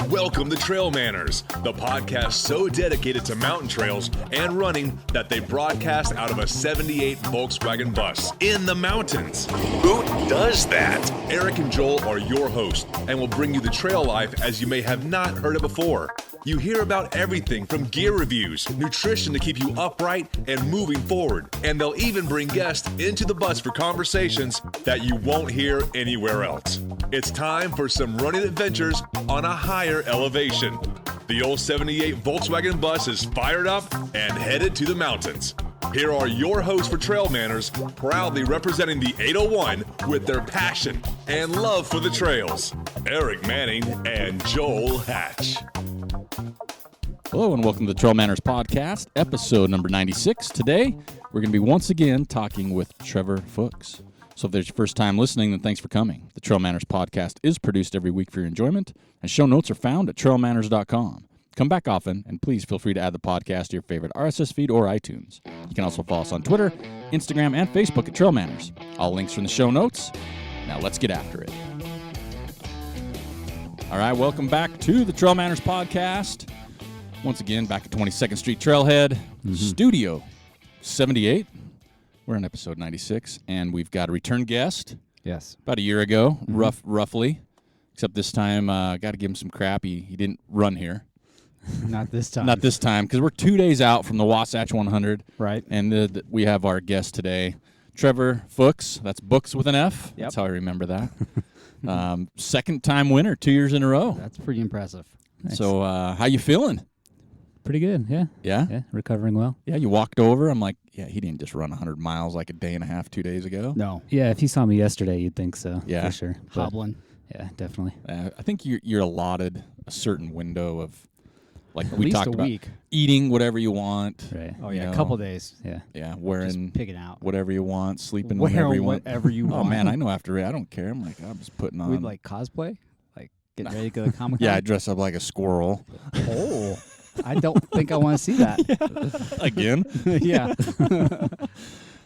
Welcome to Trail Manners, the podcast so dedicated to mountain trails and running that they broadcast out of a 78 Volkswagen bus in the mountains. Who does that? Eric and Joel are your hosts and will bring you the trail life as you may have not heard it before. You hear about everything from gear reviews, nutrition to keep you upright and moving forward, and they'll even bring guests into the bus for conversations that you won't hear anywhere else. It's time for some running adventures on a higher elevation. The old 78 Volkswagen bus is fired up and headed to the mountains. Here are your hosts for Trail Manners, proudly representing the 801 with their passion and love for the trails, Eric Manning and Joel Hatch. Hello and welcome to the Trail Manners Podcast, episode number 96. Today, we're going to be once again talking with Trevor Fuchs. So if there's your first time listening, then thanks for coming. The Trail Manners Podcast is produced every week for your enjoyment, and show notes are found at trailmanners.com. Come back often, and please feel free to add the podcast to your favorite RSS feed or iTunes. You can also follow us on Twitter, Instagram, and Facebook at Trail Manners. All links are in the show notes. Now let's get after it. All right, welcome back to the Trail Manners Podcast. Once again, back at 22nd Street Trailhead, Studio 78. We're on episode 96, and we've got a return guest. Yes. About a year ago, roughly. Except this time, got to give him some crap. He didn't run here. Not this time. Not this time, because we're 2 days out from the Wasatch 100. Right. And we have our guest today, Trevor Fuchs. That's Books with an F. Yep. That's how I remember that. Second-time winner, 2 years in a row. That's pretty impressive. Nice. So how you feeling? Pretty good, yeah. Yeah? Yeah, recovering well. Yeah, you walked over. I'm like, yeah, he didn't just run 100 miles like a day and a half, 2 days ago. No. Yeah, if you saw me yesterday, you'd think so. Yeah. For sure. But, Hobbling. yeah, definitely. I think you're allotted a certain window of, like At we least talked a about, week. eating whatever you want. Right. Oh, yeah, You a couple know. days. Yeah. Yeah, wearing Just picking out. whatever you want, sleeping Wear whenever you want. whatever you want. Oh, man, I know after I don't care. I'm like, I'm just putting on. We'd like cosplay? Like getting ready to go to Comic-Con? Yeah, I dress up like a squirrel. Oh. I don't think I want to see that. Again? Yeah.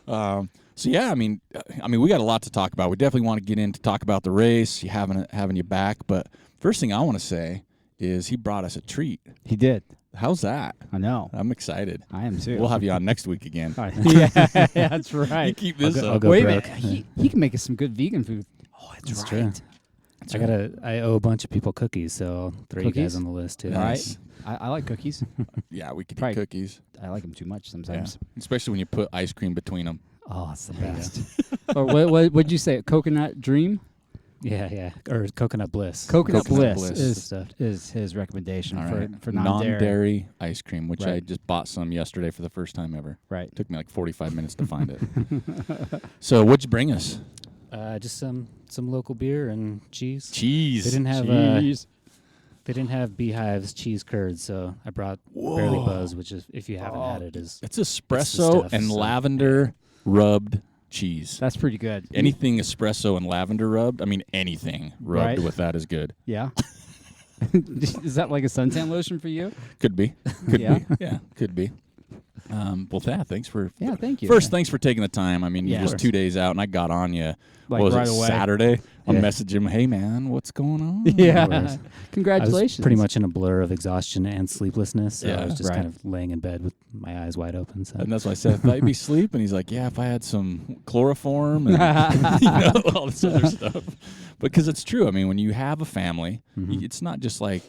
So yeah, I mean, we got a lot to talk about. We definitely want to get in to talk about the race, having you back. But first thing I want to say is he brought us a treat. He did. How's that? I know. I'm excited. I am too. We'll have you on next week again. All right. Yeah, that's You right. keep this I'll up. go Wait a broke. minute. He can make us some good vegan food. Oh, That's true. That's I owe a bunch of people cookies, so I'll throw you Cookies? guys on the list too. All right. Nice. I like cookies. Yeah, we could Probably- eat cookies. I like them too much Yeah. sometimes. Especially when you put ice cream between them. Oh, it's the There you best. Or what'd you say? Coconut Dream? Yeah. Or coconut bliss. Coconut Coconut Bliss, Bliss. is Stuff. his recommendation All right. for non-dairy. Non-dairy ice cream, which I Right. just bought some yesterday for the first time ever. Right. Took me like 45 minutes to find it. So what'd you bring us? Just some local beer and cheese. Cheese. They didn't have Jeez. They didn't have Beehive's cheese curds, so I brought Barely Buzz, which is, if you haven't had it, is It's espresso stuff, and so- lavender rubbed cheese. That's pretty good. Anything espresso and lavender rubbed, I mean anything rubbed Right. with that is good. Yeah. Is that like a suntan lotion for you? Could be. Could Yeah. be. Yeah, could be. Well, thanks for... Yeah, thank you. First, thanks for taking the time. I mean, Yeah, you're of just course. 2 days out, and I got on you. Like what was right it, away. Saturday? I'll Yeah. message him, hey, man, what's going on? Yeah. I was Congratulations. pretty much in a blur of exhaustion and sleeplessness, so Yeah. I was just Right. kind of laying in bed with my eyes wide open. So And that's why I said, thought you'd be asleep. And he's like, yeah, if I had some chloroform and you know, all this other stuff. Because it's true. I mean, when you have a family, it's not just like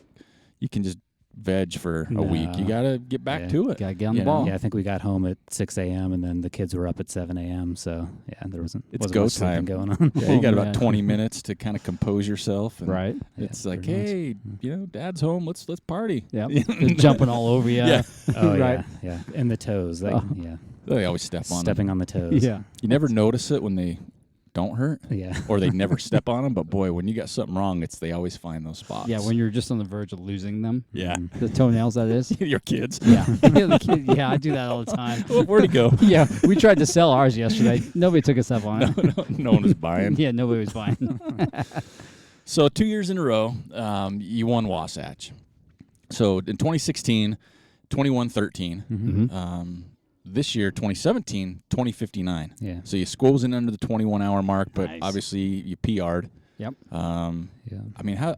you can just veg for a week. You No. got to get back Yeah. to it. Gotta get on You the know? ball. yeah, I think we got home at 6 a.m. and then the kids were up at 7 a.m. So yeah, there wasn't It's wasn't go much sleeping time. going on. Yeah, you got about man. 20 minutes to kind of compose yourself. And Right. It's Yeah, like, pretty much. hey, you know, Dad's home. Let's party. Yeah. They're jumping all over you. Yeah. Oh Right. yeah, and the toes. Like, Oh. yeah, They always step on them. stepping on the toes. Yeah. You never notice it when they don't hurt, yeah. or they never step on them. But boy, when you got something wrong, they always find those spots. Yeah, when you're just on the verge of losing them. yeah, The toenails, that is. your kids. Yeah. Yeah, I do that all the time. Where'd he go? Yeah, we tried to sell ours yesterday. Nobody took us up on it. No one was buying. Yeah, nobody was buying. So 2 years in a row, you won Wasatch. So in 2016, 21:13. Mm-hmm. This year, 2017, 20:59. Yeah. So you squoze in under the 21-hour mark, but Nice. obviously you PR'd. Yep. Yeah. I mean, how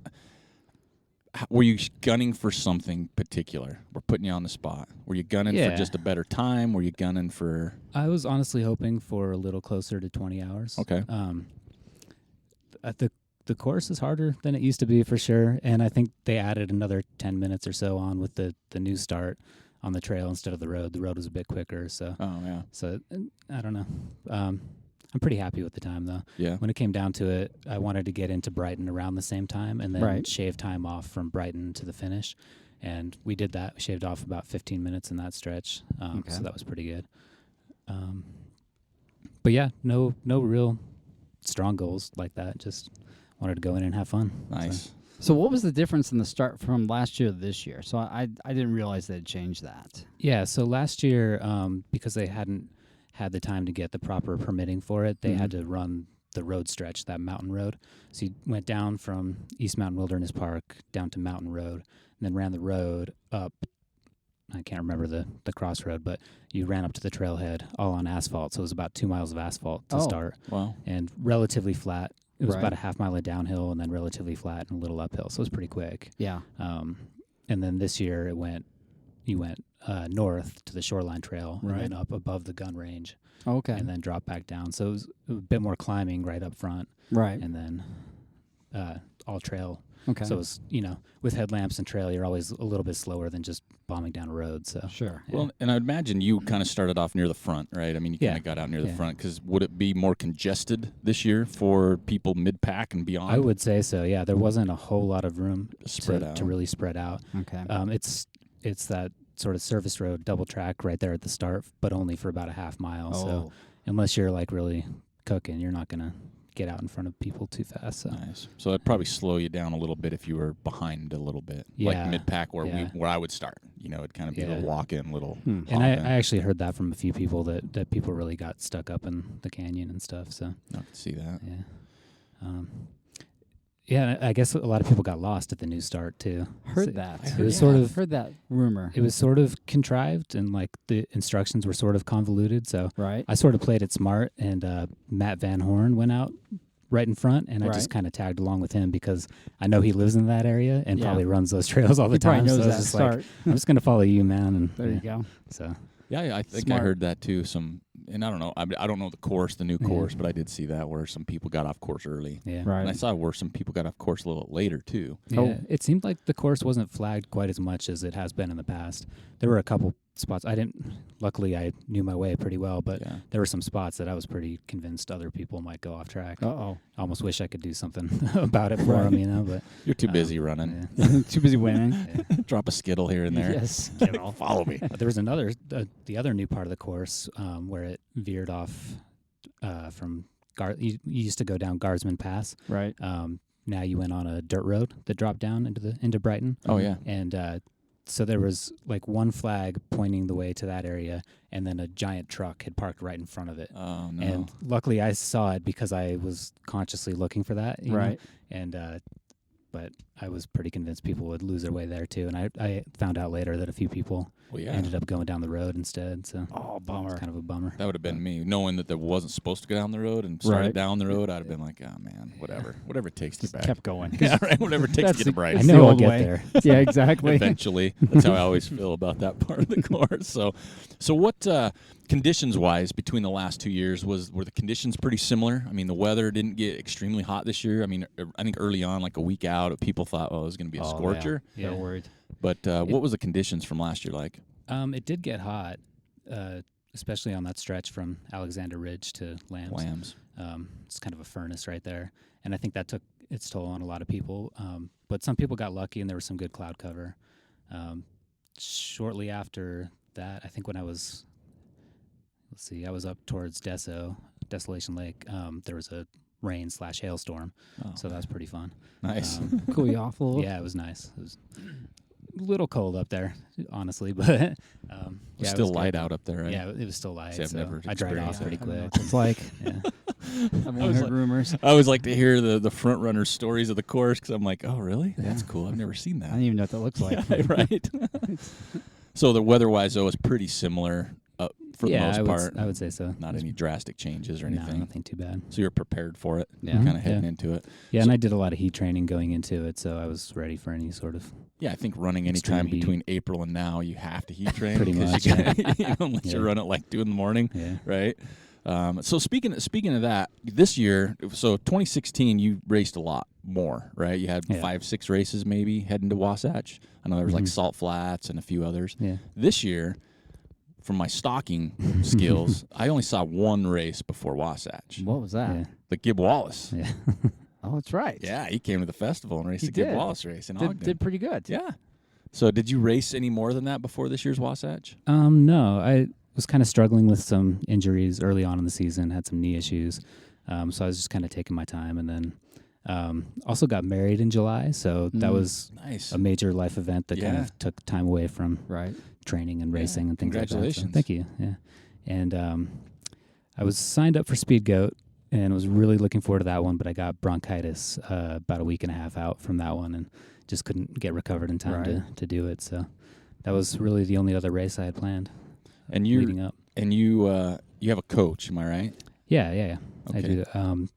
were you gunning for something particular? We're putting you on the spot. Were you gunning for just a better time? Were you gunning for? I was honestly hoping for a little closer to 20 hours. Okay. The course is harder than it used to be for sure, and I think they added another 10 minutes or so on with the new start on the trail instead of the road. The road was a bit quicker, so So I don't know. I'm pretty happy with the time though. Yeah. When it came down to it, I wanted to get into Brighton around the same time and then shave time off from Brighton to the finish, and we did that. We shaved off about 15 minutes in that stretch, so that was pretty good. But yeah, no real strong goals like that. Just wanted to go in and have fun. Nice. So what was the difference in the start from last year to this year? So I didn't realize they'd changed that. Yeah, so last year, because they hadn't had the time to get the proper permitting for it, they had to run the road stretch, that mountain road. So you went down from East Mountain Wilderness Park down to Mountain Road, and then ran the road up. I can't remember the crossroad, but you ran up to the trailhead all on asphalt. So it was about 2 miles of asphalt to start. Wow. And relatively flat. It was about a half mile of downhill and then relatively flat and a little uphill. So it was pretty quick. Yeah. And then this year you went north to the Shoreline Trail and then up above the gun range. Okay. And then drop back down. So it was a bit more climbing right up front. Right. And then all trail. Okay. So it was, with headlamps and trail, you're always a little bit slower than just bombing down a road. So sure. Yeah. Well, and I imagine you kind of started off near the front, right? I mean, you kind of got out near the front, because would it be more congested this year for people mid-pack and beyond? I would say so, yeah. There wasn't a whole lot of room to really spread out. Okay. It's that sort of service road double track right there at the start, but only for about a half mile. So unless you're like really cooking, you're not going to get out in front of people too fast. So. Nice. So it'd probably slow you down a little bit if you were behind a little bit, like mid-pack where I would start. It'd kind of be a little walk-in, little. And I actually heard that from a few people that people really got stuck up in the canyon and stuff. So I can see that. Yeah. Yeah, I guess a lot of people got lost at the new start too. Heard that. Heard that rumor. It was sort of contrived, and like the instructions were sort of convoluted. So right. I sort of played it smart, and Matt Van Horn went out right in front, and I just kind of tagged along with him because I know he lives in that area and probably runs those trails all the time. Knows so that start. Like, I'm just gonna follow you, man. And there you go. So. Yeah, I think I heard that too. And I don't know. I don't know the new course, but I did see that where some people got off course early. Yeah, right. And I saw where some people got off course a little later too. Yeah, it seemed like the course wasn't flagged quite as much as it has been in the past. There were a couple spots luckily I knew my way pretty well, but there were some spots that I was pretty convinced other people might go off track. I almost wish I could do something about it for them, but you're too busy running. Yeah. Too busy winning. Drop a skittle here and there. Yes. Follow me. There was the other new part of the course where it veered off from you used to go down Guardsman Pass. Right. Now you went on a dirt road that dropped down into Brighton. Oh yeah. And so there was like one flag pointing the way to that area, and then a giant truck had parked right in front of it. Oh no. And luckily I saw it because I was consciously looking for that. You know? And but I was pretty convinced people would lose their way there too. And I found out later that a few people ended up going down the road instead. So bummer. Kind of a bummer. That would have been me, knowing that there wasn't supposed to go down the road and started down the road. I'd have been like, oh man, whatever it takes to get back. Kept going. Yeah, right. Whatever it takes to get to Brighton. I know I'll get there. Yeah, exactly. Eventually, that's how I always feel about that part of the course. So what conditions-wise between the last 2 years were the conditions pretty similar? I mean, the weather didn't get extremely hot this year. I mean, I think early on, like a week out, people thought, it was going to be a scorcher. Yeah. They're worried. But what was the conditions from last year like? It did get hot, especially on that stretch from Alexander Ridge to Lambs. It's kind of a furnace right there, and I think that took its toll on a lot of people. But some people got lucky, and there was some good cloud cover. Shortly after that, I think when I was up towards Desolation Lake, there was a rain/hailstorm, so that was pretty fun. Nice. Cool you off a little? Yeah, it was nice. It was a little cold up there, honestly, but It's still light out up there, right? Yeah, it was still light. See, I've never I dried off experienced pretty I don't know quick. what it's like. Yeah. I've only heard rumors. I always like to hear the front runner stories of the course because I'm like, oh, really? Yeah. That's cool. I've never seen I that. don't even know what that looks like. Right. So the weather-wise, though, is pretty similar for the most part. I would say so. Not any drastic changes or anything. No, nothing too bad. So you're prepared for it. Yeah. Kind of heading into it. Yeah, and I did a lot of heat training going into it, so I was ready for any sort of. Yeah, I think running any Extreme time heat. between April and now, you have to heat train. Pretty 'cause much, you gotta, unless you Yeah. run at like 2 in the morning, Yeah. right? So speaking of that, this year, so 2016, you raced a lot more, right? You had 5-6 races maybe heading to Wasatch. I know there was like Salt Flats and a few others. Yeah. This year, from my stalking skills, I only saw one race before Wasatch. What was that? Yeah. The Gib Wallace. Yeah. Oh, that's right. Yeah, he came to the festival and raced He the Gib did. Wallace race in Ogden. Did pretty good. Yeah. So did you race any more than that before this year's Wasatch? No, I was kind of struggling with some injuries early on in the season, had some knee issues. So I was just kind of taking my time, and then also got married in July. So that was Nice. a major life event that kind Yeah. of took time away from Right. training and racing and things like that. So Congratulations. thank you. Yeah. And I was signed up for Speed Goat and was really looking forward to that one, but I got bronchitis about a week and a half out from that one and just couldn't get recovered in time Right. to do it. So that was really the only other race I had planned. And leading up. And you have a coach, am I right? Yeah. I Okay. do.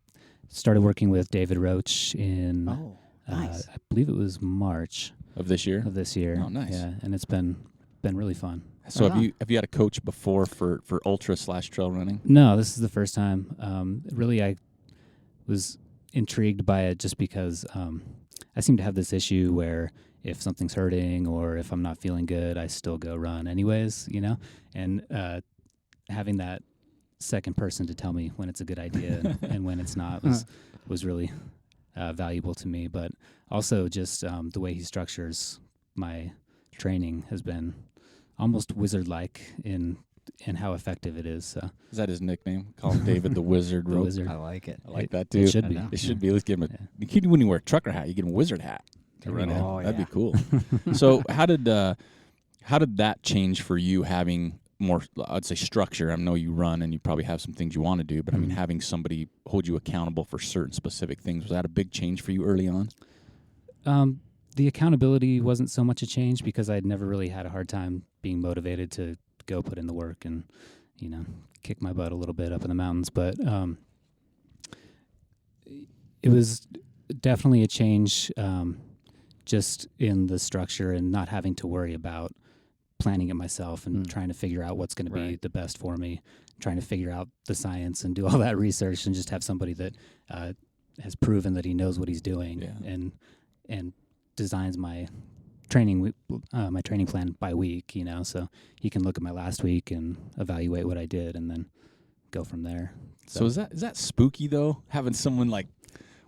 Started working with David Roach in, Oh, nice. I believe it was March Of this year? of this year. Oh, nice. Yeah, and it's been really fun. So Right have you had a coach before for ultra/trail running? No, this is the first time. Really, I was intrigued by it just because I seem to have this issue where if something's hurting or if I'm not feeling good, I still go run anyways, and having that second person to tell me when it's a good idea and when it's not was really valuable to me. But also just the way he structures my training has been almost wizard-like in how effective it is. So Is that his nickname? Call him David the Wizard. the Rope. wizard. I like it. I like that It too. should I be. know. It should be. Let's give him a. When you wear a trucker hat, you get him a wizard hat to There run you in. go. Oh, That'd be yeah. cool. So how did that change for you having more, I'd say, structure? I know you run and you probably have some things you want to do, but I mean, having somebody hold you accountable for certain specific things, was that a big change for you early on? The accountability wasn't so much a change because I'd never really had a hard time being motivated to go put in the work and, kick my butt a little bit up in the mountains. But it was definitely a change just in the structure and not having to worry about planning it myself and trying to figure out what's going to be Right. the best for me, trying to figure out the science and do all that research and just have somebody that has proven that he knows what he's doing and designs my training plan by week, so he can look at my last week and evaluate what I did and then go from there. So is that spooky though, having someone like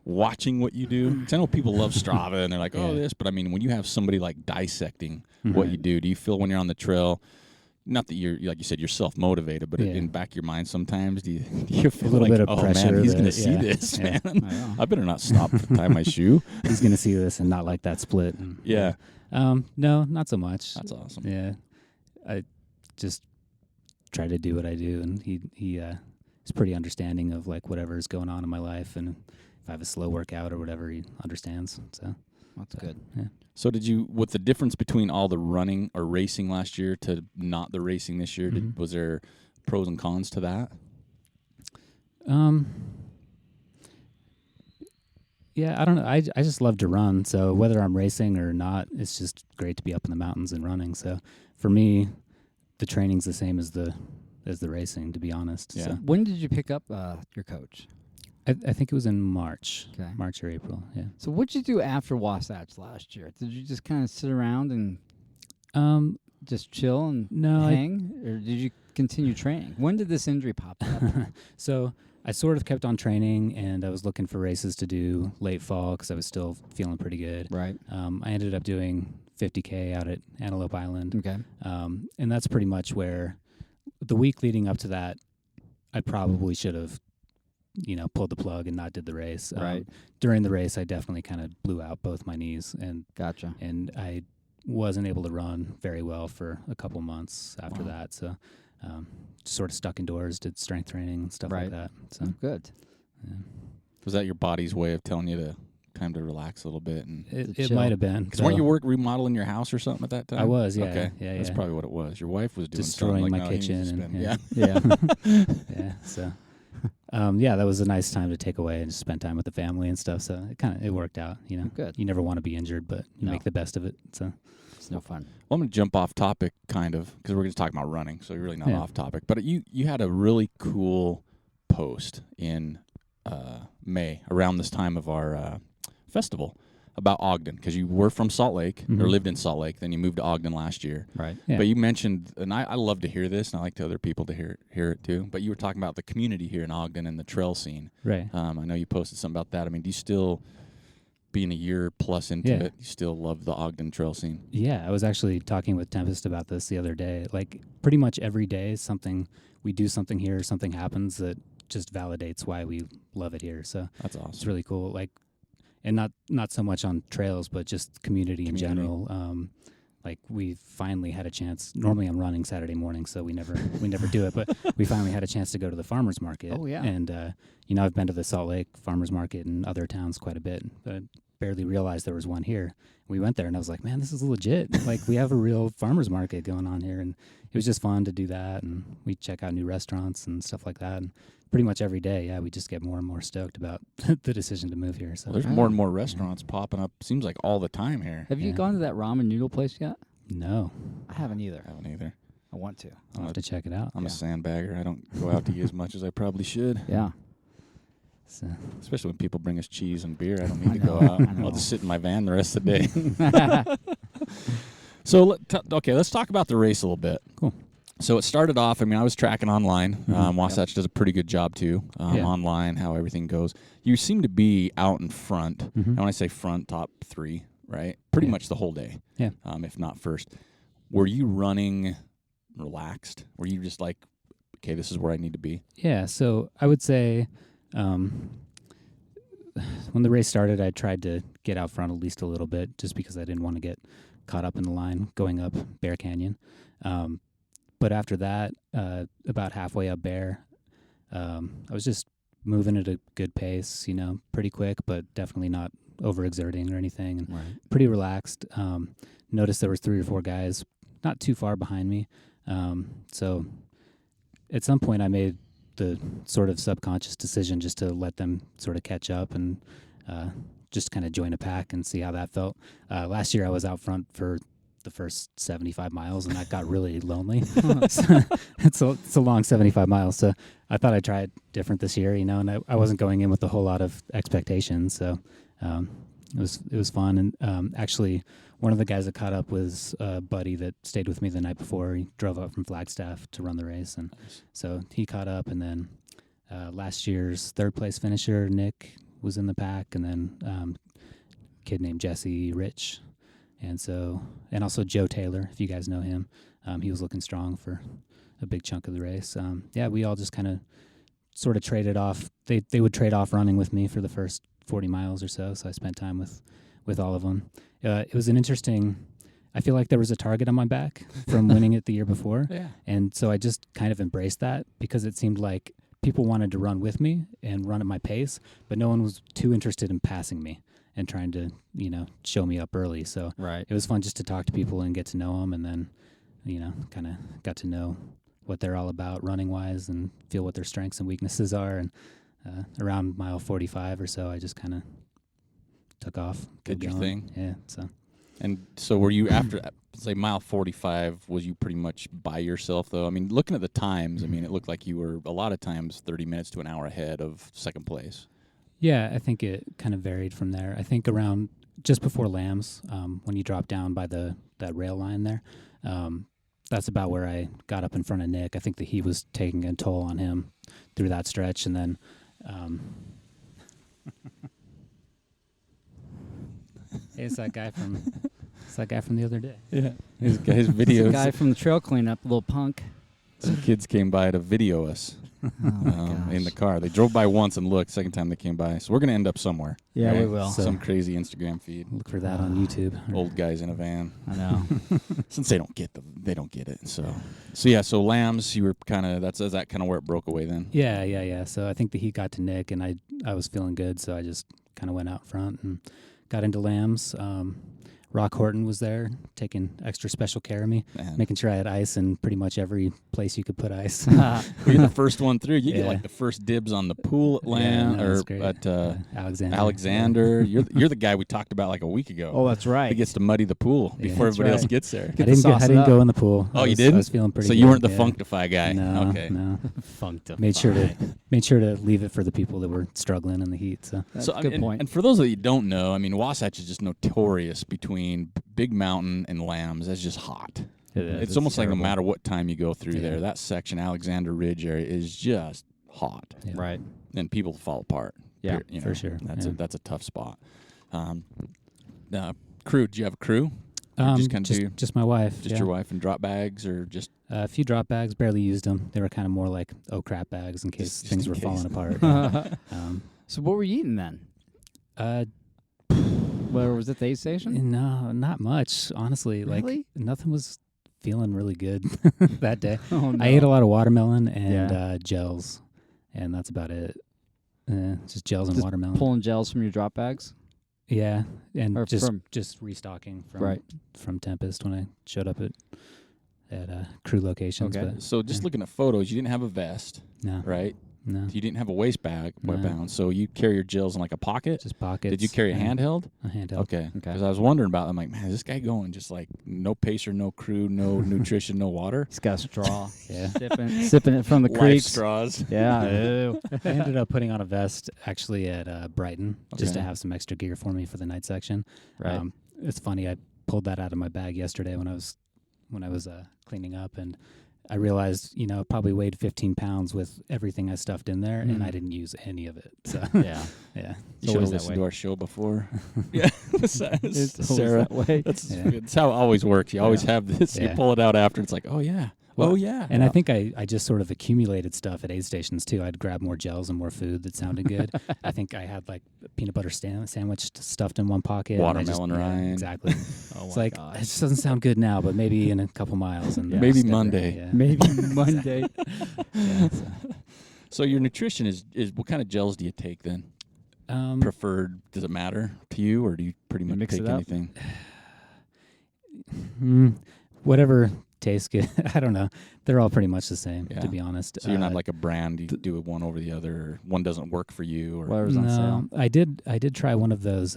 watching what you do? 'Cause I know people love Strava and they're like, oh, Yeah. this, but I mean, when you have somebody like dissecting what you do you feel when you're on the trail, not that you're, like you said, you're self-motivated, but in back of your mind sometimes, do you feel little like, bit of oh pressure man, he's that- going to see yeah, this, yeah. man. I know. I better not stop to tie my shoe. He's going to see this and not like that split. And, Yeah. No, not so much. That's awesome. Yeah. I just try to do what I do, and he is pretty understanding of like whatever's going on in my life, and if I have a slow workout or whatever, he understands. So That's good. yeah. So with the difference between all the running or racing last year to not the racing this year, was there pros and cons to that? Yeah, I don't know. I just love to run. So whether I'm racing or not, it's just great to be up in the mountains and running. So for me, the training's the same as the racing, to be honest. Yeah. So When did you pick up your coach? I think it was in March. Okay. March or April. Yeah. So what'd you do after Wasatch last year? Did you just kind of sit around and just chill and hang? Or did you continue training? When did this injury pop up? So I sort of kept on training, and I was looking for races to do late fall because I was still feeling pretty good. Right. I ended up doing 50K out at Antelope Island. Okay. And that's pretty much where the week leading up to that, I probably should have, pulled the plug and not did the race. Right. During the race, I definitely kind of blew out both my knees, and Gotcha. I wasn't able to run very well for a couple months after that. So sort of stuck indoors, did strength training and stuff like that. So Good. Was that your body's way of telling you to time to relax a little bit. And it might have been. Because weren't you remodeling your house or something at that time? I was, yeah. Okay, yeah. That's probably what it was. Your wife was doing destroying something my like, kitchen. Yeah. So, that was a nice time to take away and just spend time with the family and stuff. So it worked out. Good. You never want to be injured, but you make the best of it. So it's no fun. Well, I'm going to jump off topic, kind of, because we're going to talk about running, so you're really not off topic. But you had a really cool post in May, around this time of our festival, about Ogden, because you were from Salt Lake, or lived in Salt Lake, then you moved to Ogden last year. Right. Yeah. But you mentioned, and I love to hear this, and I like to other people to hear it too, but you were talking about the community here in Ogden and the trail scene. Right. I know you posted something about that. I mean, do you still, being a year plus into it, you still love the Ogden trail scene? Yeah, I was actually talking with Tempest about this the other day. Like, pretty much every day, we do something here, something happens that just validates why we love it here. So that's awesome. It's really cool. Like, and not so much on trails, but just community in general. Like, we finally had a chance. Normally, I'm running Saturday morning, so we never do it. But we finally had a chance to go to the farmers market. Oh yeah. And I've been to the Salt Lake farmers market and other towns quite a bit, but I barely realized there was one here. We went there, and I was like, man, this is legit. Like, we have a real farmers market going on here, and it was just fun to do that. And we check out new restaurants and stuff like that. And pretty much every day, we just get more and more stoked about the decision to move here. So there's more and more restaurants popping up. Seems like all the time here. Have you gone to that ramen noodle place yet? No, I haven't either. I want to. I'll have to check it out. I'm a sandbagger. I don't go out to eat as much as I probably should. Yeah. So, especially when people bring us cheese and beer, I don't need to go out. I'll just sit in my van the rest of the day. So, let's talk about the race a little bit. Cool. So it started off, I was tracking online. Wasatch does a pretty good job, too, online, how everything goes. You seem to be out in front. And when I say front, top 3, right? Pretty much the whole day, if not first. Were you running relaxed? Were you just like, okay, this is where I need to be? Yeah, so I would say when the race started, I tried to get out front at least a little bit just because I didn't want to get caught up in the line going up Bear Canyon. But after that, about halfway up Bear, I was just moving at a good pace, pretty quick, but definitely not overexerting or anything. And pretty relaxed. Noticed there was 3 or 4 guys not too far behind me. So at some point I made the sort of subconscious decision just to let them sort of catch up and just kind of join a pack and see how that felt. Last year I was out front for the first 75 miles, and that got really lonely. So it's a long 75 miles. So I thought I'd try it different this year, and I wasn't going in with a whole lot of expectations. So it was fun. And actually, one of the guys that caught up was a buddy that stayed with me the night before. He drove up from Flagstaff to run the race, and so he caught up. And then last year's 3rd place finisher, Nick, was in the pack, and then a kid named Jesse Rich. And also Joe Taylor, if you guys know him. He was looking strong for a big chunk of the race. We all just kind of sort of traded off. They would trade off running with me for the first 40 miles or so I spent time with all of them. It was an interesting... I feel like there was a target on my back from winning it the year before. Yeah. And so I just kind of embraced that because it seemed like people wanted to run with me and run at my pace, but no one was too interested in passing me and trying to, show me up early. So it was fun just to talk to people and get to know them, and then, kind of got to know what they're all about running-wise and feel what their strengths and weaknesses are. And around mile 45 or so, I just kind of took off. Did your thing. Yeah, And so were you, after, say, mile 45, was you pretty much by yourself, though? Looking at the times, it looked like you were, a lot of times, 30 minutes to an hour ahead of second place. Yeah, I think it kind of varied from there. I think around just before Lambs, when you drop down by that rail line there, that's about where I got up in front of Nick. I think that he was taking a toll on him through that stretch, and then it's that guy from the other day. Yeah, his videos. The guy from the trail cleanup, little punk. Some kids came by to video us in the car. They drove by once and looked. Second time they came by. So we're going to end up somewhere. Yeah, right? We will. Some crazy Instagram feed. Look for that on YouTube. Old guys in a van. I know. Since they don't get it. So Lambs, you were kind of, is that kind of where it broke away then? Yeah. So I think that he got to Nick, and I was feeling good, so I just kind of went out front and got into lambs. Rock Horton was there, taking extra special care of me, making sure I had ice in pretty much every place you could put ice. You're the first one through. You get like the first dibs on the pool at Lamb or at Alexander. You're the guy we talked about like a week ago. Oh, that's right. He gets to muddy the pool before everybody else gets there. I didn't go in the pool. Oh, you didn't? I was feeling pretty good. So you weren't the Functify guy. No, okay. No. Functify. Made sure to leave it for the people that were struggling in the heat. So that's a good point. And for those of you who don't know, I mean, Wasatch is just notorious between Big Mountain and Lambs. That's just hot. It's almost like no matter what time you go through there, that section, Alexander Ridge area, is just hot. Yeah. Right. And people fall apart. Yeah, for sure. That's a tough spot. Crew, do you have a crew? Just my wife. Just your wife and drop bags, or just a few drop bags. Barely used them. They were kind of more like crap bags in case things were falling apart. So what were you eating then? Where was it? The aid station? No, not much. Honestly, Really? like nothing was feeling really good that day. Oh, no. I ate a lot of watermelon and gels, and that's about it. Just gels and watermelon. Pulling gels from your drop bags? Yeah, and Or just restocking Right. from Tempest when I showed up at crew locations. Okay. But, so just looking at photos, you didn't have a vest, no, right? no, You didn't have a waist bag, No. bound, so you carry your gels in like a pocket. just pockets. Did you carry a handheld? A handheld. Okay, because I was wondering about. I'm like, man, is this guy going just like no pacer, no crew, no nutrition, no water? He's got a straw. Yeah. Sipping it from the Life creeks. straws. Yeah. Ew. I ended up putting on a vest actually at Brighton just to Okay. have some extra gear for me for the night section. Right. It's funny. I pulled that out of my bag yesterday when I was cleaning up, and I realized, it probably weighed 15 pounds with everything I stuffed in there, and I didn't use any of it. So Yeah. yeah. You should have always that listened way. to our show before. Yeah, It's always Sarah. that way. That's how it always works. You always have this. You Yeah. pull it out after. It's like, oh yeah. Well, Oh yeah. And I think I just sort of accumulated stuff at aid stations too. I'd grab more gels and more food that sounded good. I think I had like a peanut butter sandwich stuffed in one pocket. Watermelon rind. Exactly. Oh It's my like, gosh. it just doesn't sound good now, but maybe in a couple miles. And Maybe step Monday. Yeah. Maybe Monday. Yeah, So your nutrition is what kind of gels do you take then? Preferred? Does it matter to you, or do you pretty much mix take it up? anything? Whatever tastes good. I don't know. They're all pretty much the same, Yeah. to be honest. So you're not like a brand. You do it one over the other. Or one doesn't work for you, or Whatever's on sale. I did try one of those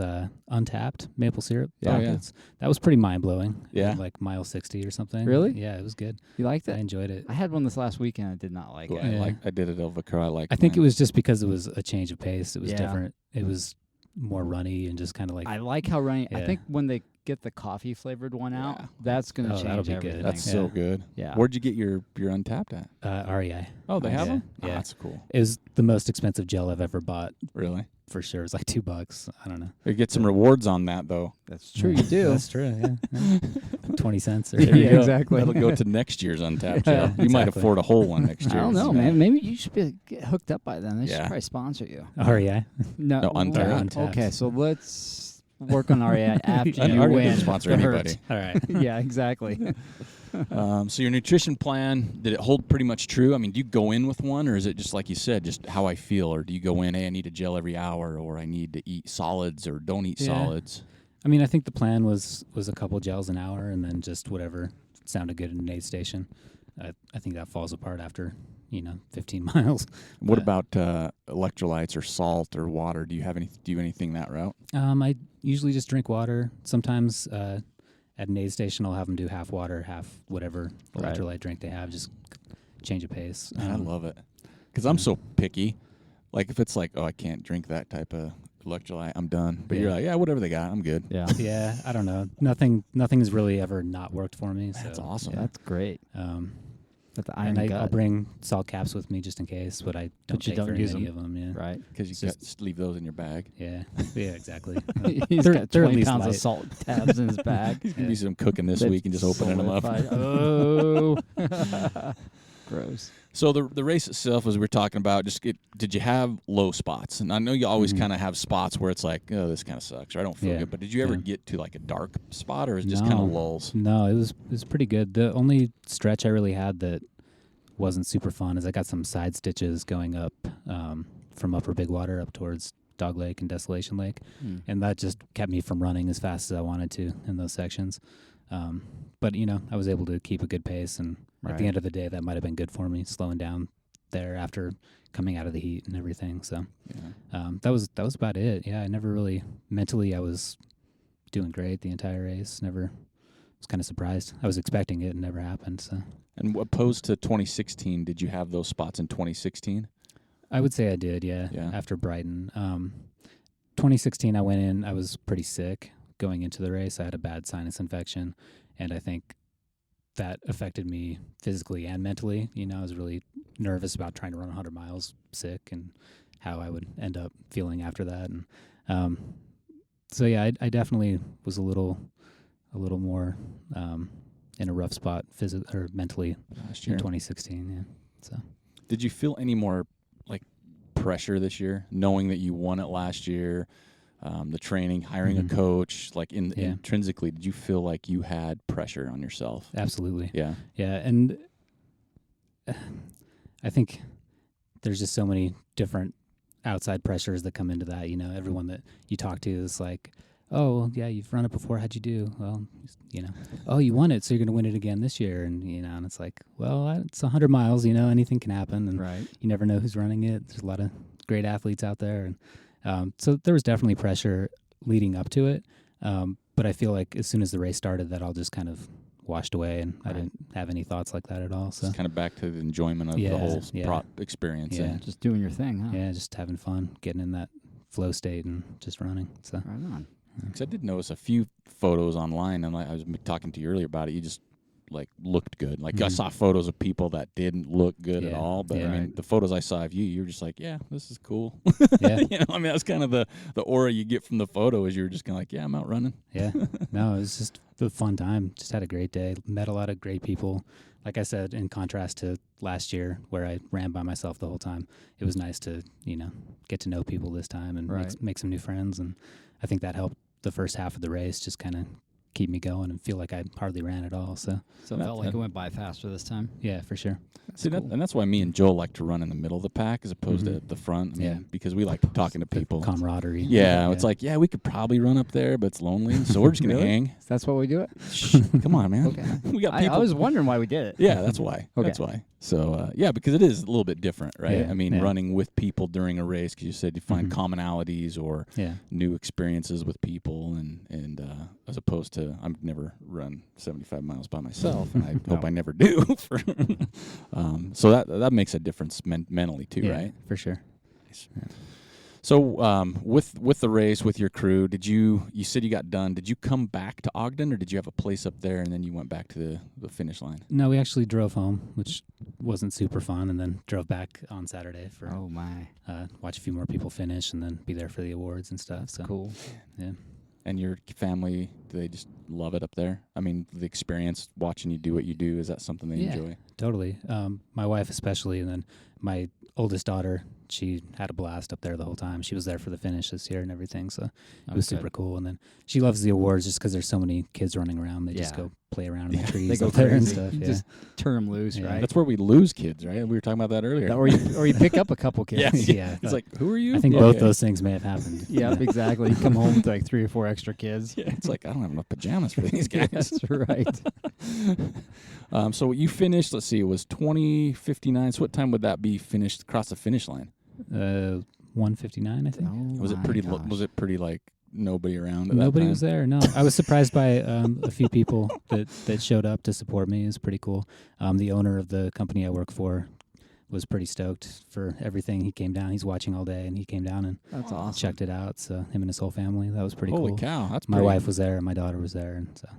untapped maple syrup Yeah. Oh, yeah. packets. That was pretty mind blowing. Yeah. Like mile 60 or something. Really? Yeah, it was good. You liked I it? enjoyed it. I had one this last weekend. I did not like it. Yeah. I did it over Crow. I I think it was just because it was a change of pace. It was Yeah. different. It was more runny and just kind of like I like how runny. I Yeah. think when they get the coffee flavored one out, Yeah. that's going to change that'll be good. everything. That's Yeah. so good. Yeah. Where'd you get your Untapped at? REI. Oh, they have Yeah. them. Yeah. That's cool. It was the most expensive gel I've ever bought Really. for sure. It was like $2. I don't know. You get some rewards on that though. That's true. You do. That's true. Yeah. 20 cents. Or Yeah, There you go. exactly. That'll go to next year's Untapped Yeah, gel. You might exactly. afford a whole one next I year. don't know, man. Maybe you should get hooked up by them. They should Yeah. probably sponsor you. REI. No, Untapped. Untapped. Okay, so let's work on REI after I you already win. didn't sponsor the anybody. hurt. All right. Yeah, exactly. So your nutrition plan, did it hold pretty much true? I mean, do you go in with one, or is it just like you said, just how I feel? Or do you go in, hey, I need a gel every hour, or I need to eat solids, or don't eat Yeah. solids? I mean, I think the plan was a couple gels an hour, and then just whatever sounded good in an aid station. I think that falls apart after 15 miles. What about electrolytes or salt or water? Do you do anything that route? I usually just drink water. Sometimes at an aid station, I'll have them do half water, half whatever Right. electrolyte drink they have. Just change of pace. Man, I love it because I'm so picky. Like if it's like, oh, I can't drink that type of electrolyte, I'm done. But you're like, yeah, whatever they got, I'm good. Yeah. Yeah, I don't know. Nothing's really ever not worked for me. So, That's awesome. That's great. But the iron and gut, I'll bring salt caps with me just in case, but I don't you take don't very use many them. of them. Yeah, right? Because you just leave those in your bag. Yeah, yeah, exactly. He's They're- got they're at 20 least pounds of light. salt tabs in his bag. He's gonna do some cooking this That's week and just opening them up. solidified. Oh, gross. So the race itself, as we were talking about, did you have low spots? And I know you always kind of have spots where it's like, oh, this kind of sucks, or I don't feel Yeah. good. But did you ever Yeah. get to like a dark spot, or is it just kind of lulls? No, it was pretty good. The only stretch I really had that wasn't super fun is I got some side stitches going up from Upper Big Water up towards Dog Lake and Desolation Lake, and that just kept me from running as fast as I wanted to in those sections. But I was able to keep a good pace, and at the end of the day, that might have been good for me, slowing down there after coming out of the heat and everything. So that was about it. Yeah, I never really mentally I was doing great the entire race. Never was kind of surprised. I was expecting it and never happened. So. And opposed to 2016, did you have those spots in 2016? I would say I did, yeah. After Brighton. 2016, I went in, I was pretty sick going into the race. I had a bad sinus infection, and I think that affected me physically and mentally. I was really nervous about trying to run 100 miles sick and how I would end up feeling after that. And so, yeah, I definitely was a little more in a rough spot physically or mentally last year in 2016. Yeah. So, did you feel any more like pressure this year, knowing that you won it last year? The training, hiring a coach, like intrinsically, did you feel like you had pressure on yourself? Absolutely. Yeah. Yeah, and I think there's just so many different outside pressures that come into that. Everyone that you talk to is like, oh, yeah, you've run it before. How'd you do? Well, oh, you won it, so you're going to win it again this year. And, and it's like, well, it's 100 miles, anything can happen. And you never know who's running it. There's a lot of great athletes out there. And so there was definitely pressure leading up to it. But I feel like as soon as the race started, that all just kind of washed away, and I didn't have any thoughts like that at all. So it's kind of back to the enjoyment of the whole experience. Yeah, just doing your thing, huh? Yeah, just having fun, getting in that flow state and just running. So right on. Because I did notice a few photos online, and I was talking to you earlier about it. You just looked good. I saw photos of people that didn't look good at all. But I mean, the photos I saw of you, you were just like, yeah, this is cool. Yeah. That's kind of the aura you get from the photo is you're just kind of like, yeah, I'm out running. Yeah. No, it was just a fun time. Just had a great day. Met a lot of great people. Like I said, in contrast to last year where I ran by myself the whole time, it was nice to, get to know people this time and make some new friends. And I think that helped the first half of the race just kind of keep me going and feel like I hardly ran at all. So it felt like it went by faster this time. Yeah, for sure. See, cool. And that's why me and Joel like to run in the middle of the pack as opposed to the front. I mean, because we like talking to people. The camaraderie. Yeah, it's like, we could probably run up there, but it's lonely, so we're just going to hang. That's why we do it? Come on, man. Okay. We got people. I was wondering why we did it. Yeah, that's why. Okay. That's why. So, because it is a little bit different, right? Yeah. I mean, running with people during a race, because you said you find commonalities or new experiences with people, and as opposed to, I've never run 75 miles by myself, and I hope I never do. So that makes a difference mentally too, right? For sure. Nice. Yeah. So with the race, with your crew, you said you got done. Did you come back to Ogden, or did you have a place up there and then you went back to the finish line? No, we actually drove home, which wasn't super fun, and then drove back on Saturday for watch a few more people finish and then be there for the awards and stuff. So cool. Yeah. And your family, do they just love it up there? I mean, the experience watching you do what you do, is that something they enjoy? Totally. My wife especially, and then my oldest daughter, she had a blast up there the whole time. She was there for the finish this year and everything, so it was super cool. And then she loves the awards just because there's so many kids running around. They just go play around in the trees. They go up there and crazy. stuff. You just turn them loose, right? That's where we lose kids, right? We were talking about that earlier. Or you pick up a couple kids. Yeah. It's like, who are you? I think both those things may have happened. Yeah, exactly. You come home with like 3 or 4 extra kids. Yeah, it's like, I don't have enough pajamas for these guys. That's right. So you finished, let's see, it was 20:59. So what time would that be finished across the finish line? 1:59, I think. Was it pretty like nobody around at Nobody that time? was there. No, I was surprised by a few people that showed up to support me. It was pretty cool. The owner of the company I work for was pretty stoked for everything. He came down. He's watching all day, and he came down and that's awesome. Checked it out. So him and his whole family. That was pretty cool. Holy cow! That's my wife was there, and my daughter was there, and so.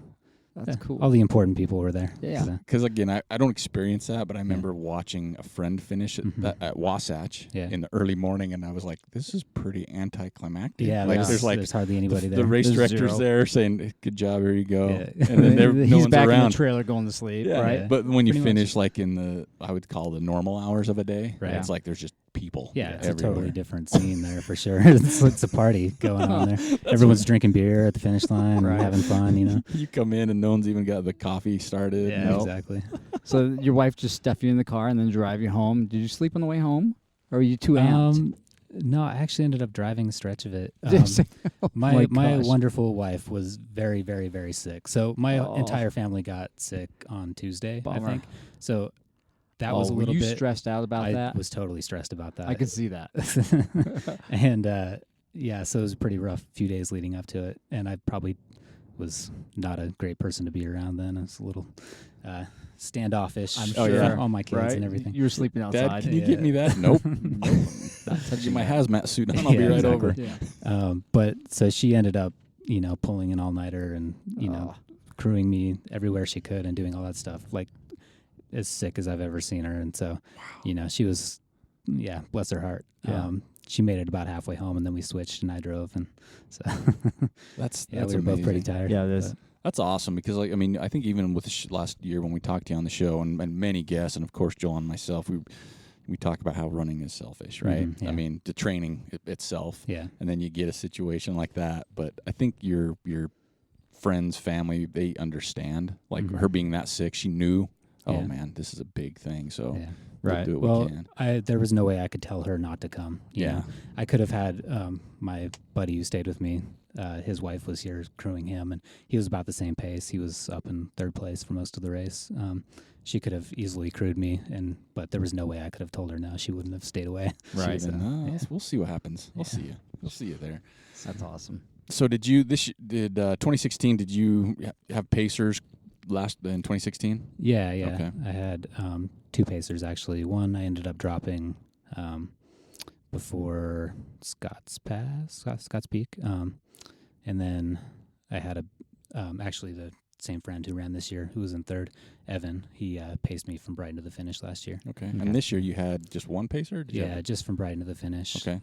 That's cool. All the important people were there. Yeah. Because, again, I don't experience that, but I remember watching a friend finish at Wasatch in the early morning, and I was like, this is pretty anticlimactic. Yeah, like there's hardly anybody there. The race director's there saying, good job, here you go. Yeah. And then he's no one's back around. in the trailer going to sleep, right? But when you Pretty finish, like in the, I would call the normal hours of a day, it's like there's just people. Yeah, it's everywhere. A totally different scene there for sure. It's a party going on there. Everyone's drinking beer at the finish line and having fun, You come in and no one's even got the coffee started. Yeah, exactly. So your wife just stuffed you in the car and then drive you home. Did you sleep on the way home? Or were you too amped? No, I actually ended up driving a stretch of it. My wonderful wife was very, very, very sick. So my entire family got sick on Tuesday, Bummer. I think. So that was a little bit... Were you stressed out about that? I was totally stressed about that. I could see that. And, so it was a pretty rough few days leading up to it. And I probably was not a great person to be around then. I was a little standoffish. I'm sure. All my kids right? and everything. You were sleeping outside. Dad, can you get me that? Nope. Get my hazmat suit on. I'll be right over. Yeah. But so she ended up, pulling an all-nighter and, crewing me everywhere she could and doing all that stuff, like as sick as I've ever seen her. And so, she was, bless her heart. Yeah. She made it about halfway home, and then we switched, and I drove, and so that's we were both pretty tired. Yeah, it is. That's awesome because, I think even with last year when we talked to you on the show and many guests, and of course Joel and myself, we talk about how running is selfish, right? Mm-hmm, yeah. I mean, the training itself, and then you get a situation like that. But I think your friends, family, they understand. Like her being that sick, she knew. Oh man, this is a big thing. So. Yeah. We'll do what we can. There was no way I could tell her not to come. You know? I could have had my buddy who stayed with me. His wife was here crewing him, and he was about the same pace. He was up in third place for most of the race. She could have easily crewed me, but there was no way I could have told her no. She wouldn't have stayed away. Right. We'll see what happens. We'll see you. We'll see you there. That's awesome. So did 2016? Did you have pacers last in 2016? Yeah. Okay. I had 2 pacers actually. One I ended up dropping before Scott's Peak, and then I had actually the same friend who ran this year who was in third, Evan. He paced me from Brighton to the finish last year. Okay. And this year you had just one pacer? Just from Brighton to the finish. Okay.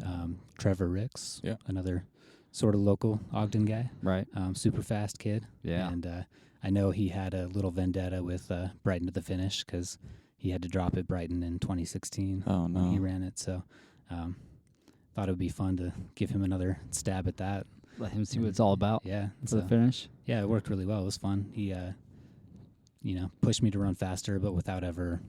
Trevor Fuchs, another sort of local Ogden guy. Right. Super fast kid. Yeah. And I know he had a little vendetta with Brighton to the finish because he had to drop at Brighton in 2016 when he ran it. So thought it would be fun to give him another stab at that. Let him see what it's all about. Yeah. For the finish. Yeah, it worked really well. It was fun. He, pushed me to run faster, but without ever,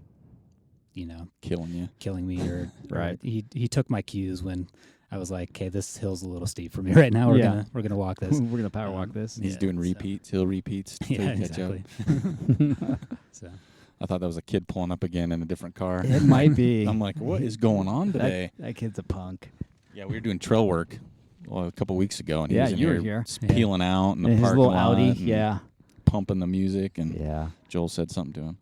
killing me or right. He took my cues when I was like, okay, this hill's a little steep for me right now. We're gonna walk this. We're gonna power walk this. He's doing repeats, hill repeats. Yeah, exactly. So I thought that was a kid pulling up again in a different car. It might be. I'm like, what is going on today? That kid's a punk. Yeah, we were doing trail work a couple weeks ago, and he was in you were here here. peeling out in the his parking little lot. Audi, pumping the music, and Joel said something to him.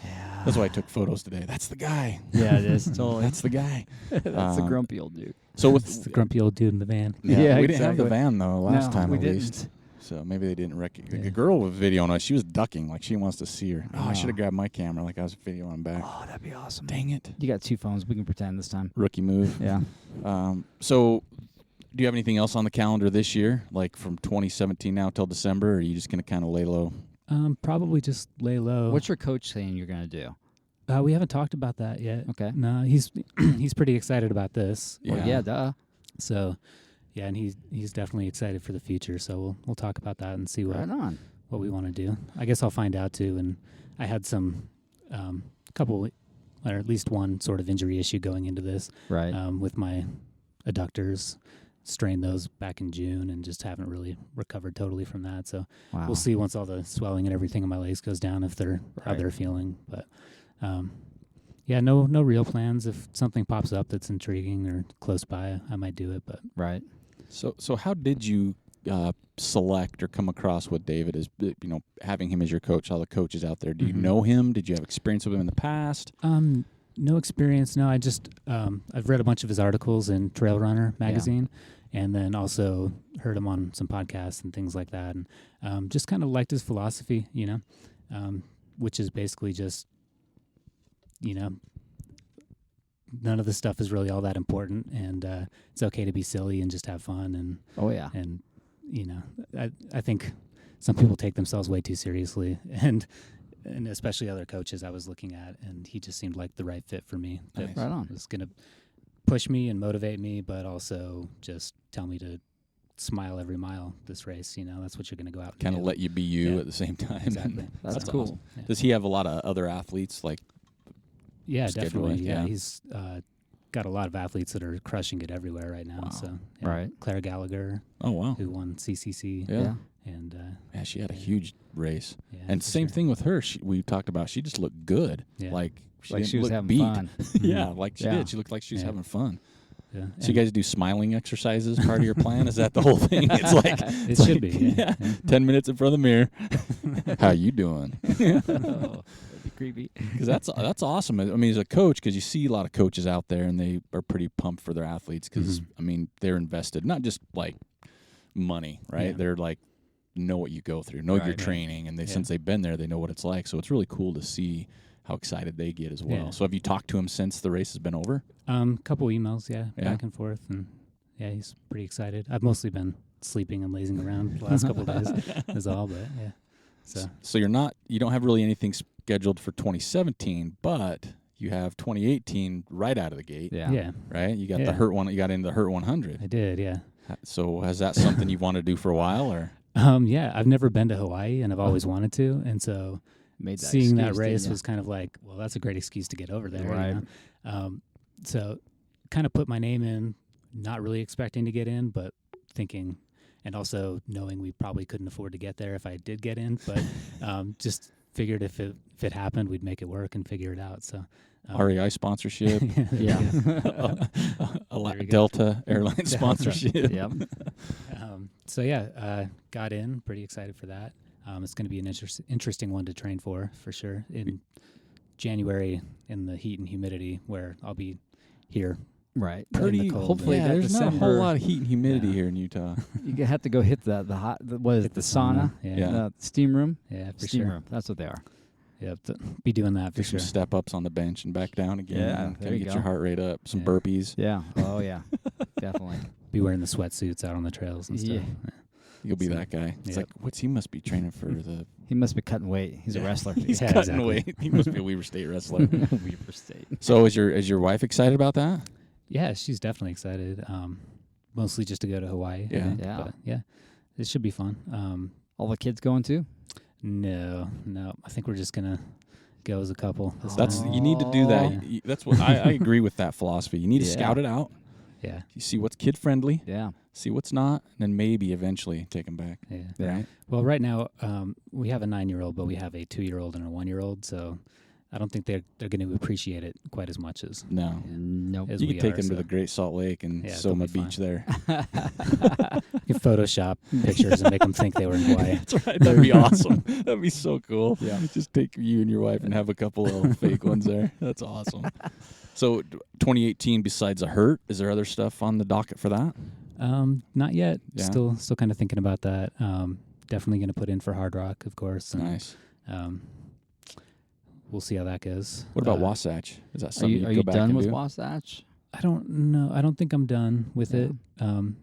Yeah. That's why I took photos today. That's the guy. Yeah, it is. Totally. That's the guy. That's the grumpy old dude. So with the grumpy old dude in the van. Yeah, we didn't have the van though last time. We at didn't. Least. So maybe they didn't recognize. The girl was videoing us. She was ducking, like she wants to see her. Oh, I should have grabbed my camera, like I was videoing back. Oh, that'd be awesome. Dang it! You got 2 phones. We can pretend this time. Rookie move. Yeah. So, do you have anything else on the calendar this year, like from 2017 now till December, or are you just going to kind of lay low? Probably just lay low. What's your coach saying you're going to do? We haven't talked about that yet. Okay. No, he's pretty excited about this. Yeah. Well, yeah, duh. So, yeah, and he's definitely excited for the future. So we'll talk about that and see what we want to do. I guess I'll find out too. And I had some couple, or at least one sort of injury issue going into this. Right. With my adductors, strained those back in June and just haven't really recovered totally from that. So we'll see once all the swelling and everything in my legs goes down if they're how they're feeling. But no real plans. If something pops up that's intriguing or close by, I might do it. But So how did you select or come across what David is? Having him as your coach, all the coaches out there. Do you know him? Did you have experience with him in the past? No experience. No, I just I've read a bunch of his articles in Trail Runner magazine, and then also heard him on some podcasts and things like that, and just kind of liked his philosophy, which is basically just, none of this stuff is really all that important, and it's okay to be silly and just have fun. And I think some people take themselves way too seriously, and especially other coaches I was looking at, and he just seemed like the right fit for me. Nice. Right on. Was going to push me and motivate me, but also just tell me to smile every mile this race. That's what you're going to go out and kind of do. let you be you at the same time. Exactly. That's cool. Awesome. Yeah. Does he have a lot of other athletes like? Yeah, definitely. Yeah. He's got a lot of athletes that are crushing it everywhere right now. Wow. So Right. Claire Gallagher, Oh, wow. who won CCC, Yeah. and Yeah, she had a huge race. yeah, And for same sure. thing with her. We talked about, she just looked good. Yeah. Like she Like didn't she was look having beat. fun. Yeah, like she Yeah. did. She looked like she was Yeah. having fun. Yeah. So you guys do smiling exercises part of your plan? Is that the whole thing? It's like It it's should like, be. Yeah. 10 minutes in front of the mirror. How you doing? Oh, that'd be creepy. Because that's awesome. I mean, as a coach, because you see a lot of coaches out there, and they are pretty pumped for their athletes. Because I mean, they're invested, not just like money, right? Yeah. They're like know what you go through, know your Right. training, and they Yeah. since they've been there, they know what it's like. So it's really cool to see how excited they get as well. Yeah. So have you talked to him since the race has been over? Couple emails, Yeah. back and forth, and yeah, he's pretty excited. I've mostly been sleeping and lazing around the last couple of days, is all. But yeah, So you don't have really anything scheduled for 2017, but you have 2018 right out of the gate, yeah, right? You got the Yeah. Hurt one. You got into the Hurt 100. I did, yeah. So is that something you've wanted to do for a while, or? Yeah, I've never been to Hawaii, and I've always wanted to, and so Made that seeing that excuse, race didn't was kind of like, well, that's a great excuse to get over there, you Right. know? So kind of put my name in, not really expecting to get in, but thinking, and also knowing we probably couldn't afford to get there if I did get in, but just figured if it happened, we'd make it work and figure it out. So REI sponsorship, Yeah. There you go. Delta Airline sponsorship. Yep. So yeah, got in, pretty excited for that. It's going to be an interesting one to train for sure. In January, in the heat and humidity, where I'll be here. Right. Pretty. cold. Hopefully, Yeah, that there's not a whole December, lot of heat and humidity Yeah. here in Utah. You have to go hit the hot. What is it? The sauna? Yeah, Yeah. The steam room. yeah, for Steam sure. room. That's what they are. Yep, be doing that Do for some sure. step ups on the bench and back down again. Yeah, and there kind of you get go. your heart rate up. Some Yeah. burpees. Yeah. Oh yeah. Definitely. Be wearing the sweatsuits out on the trails and stuff. Yeah. You'll be So, that guy. It's yep. like, he must be training for the. He must be cutting weight. He's a wrestler. He's Yeah, cutting exactly. weight. He must be a Weaver State wrestler. Weaver State. So is your wife excited about that? Yeah, she's definitely excited. Mostly just to go to Hawaii. I Yeah. think, Yeah. but yeah, it should be fun. All the kids going too? No. I think we're just gonna go as a couple. this That's time. you need to do that. Oh. That's what I agree with that philosophy. You need to Yeah. scout it out. Yeah, You see what's kid friendly, Yeah. see what's not, and then maybe eventually take them back. yeah. Yeah. Right? Well, right now we have a 9-year-old, but we have a 2-year-old and a 1-year-old. So I don't think they're going to appreciate it quite as much as No. Nope. as You we could take are, them to so. the Great Salt Lake and Yeah, Soma they'll be Beach there. You can Photoshop pictures and make them think they were in Hawaii. That's right. That'd be awesome. That'd be so cool. Yeah. Just take you and your wife and have a couple of fake ones there. That's awesome. So 2018, besides a hurt, is there other stuff on the docket for that? Not yet. Yeah. Still kind of thinking about that. Definitely going to put in for Hard Rock, of course. And, Nice. We'll see how that goes. What about Wasatch? Is that Are something you, you are go you back done and with do? Wasatch? I don't know. I don't think I'm done with Yeah. it.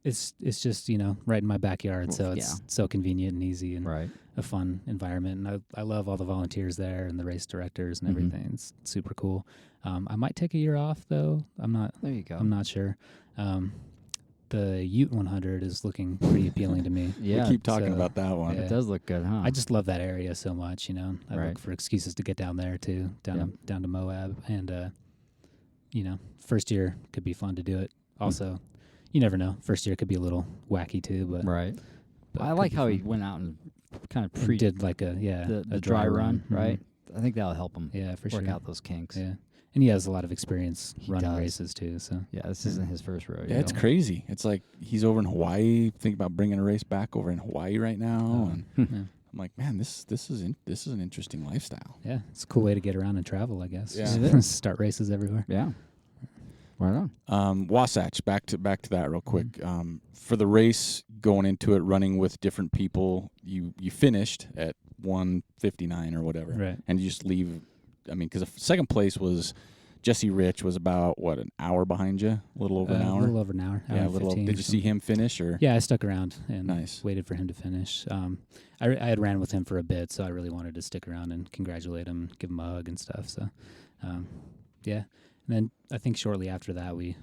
It's just right in my backyard, Well, so it's yeah. so convenient and easy and Right. a fun environment. And I love all the volunteers there and the race directors and Mhm. everything. It's super cool. I might take a year off though. I'm There you go. not sure. The Ute 100 is looking pretty appealing to me. Yeah. We keep talking so, about that one. yeah. It does look good, huh? I just love that area so much, I Right. look for excuses to get down there too, down to Moab, and first year could be fun to do it. Also, you never know. First year could be a little wacky too, but right. but I could like be how he fun. went out and kind of And did like a the dry run, Mhm. right? I think that'll help him Yeah, for work sure. out those kinks. Yeah, and he has a lot of experience He running does. races too. So Yeah, this isn't his first rodeo. Yeah, it's crazy. It's like he's over in Hawaii, thinking about bringing a race back over in Hawaii right now, and yeah. I'm like, man, this is an interesting lifestyle. Yeah, it's a cool way to get around and travel, I guess. Yeah. Just It is. start races everywhere. Yeah. Right on. Wasatch, back to that real quick. For the race, going into it, running with different people, you finished at 1:59 or whatever, Right. and you just leave. I mean, because second place was Jesse Rich was about an hour behind you, a little over an A hour. little over an hour. Yeah, hour a little. 15 Did or you see something. him finish or? Yeah, I stuck around and Nice. waited for him to finish. I had ran with him for a bit, so I really wanted to stick around and congratulate him, give him a hug and stuff. So, yeah. And then I think shortly after that, when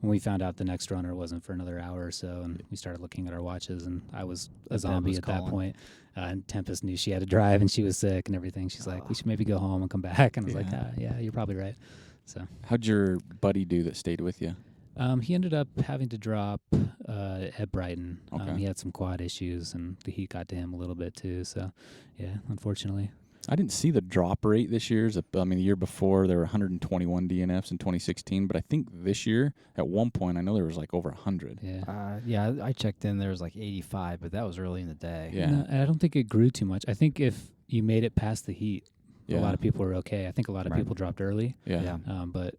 we found out the next runner wasn't for another hour or so, and we started looking at our watches, and I was a zombie was at calling. that point. And Tempest knew she had to drive, and she was sick and everything. She's like, we should maybe go home and come back. And I was like, Yeah. yeah, you're probably right. So how'd your buddy do that stayed with you? He ended up having to drop at Brighton. Okay. He had some quad issues, and the heat got to him a little bit too. So, yeah, unfortunately. I didn't see the drop rate this year. I mean, the year before there were 121 DNFs in 2016, but I think this year at one point I know there was like over 100. Yeah. I checked in. There was like 85, but that was early in the day. Yeah. No, I don't think it grew too much. I think if you made it past the heat, Yeah. a lot of people were okay. I think a lot of people dropped early. Yeah. But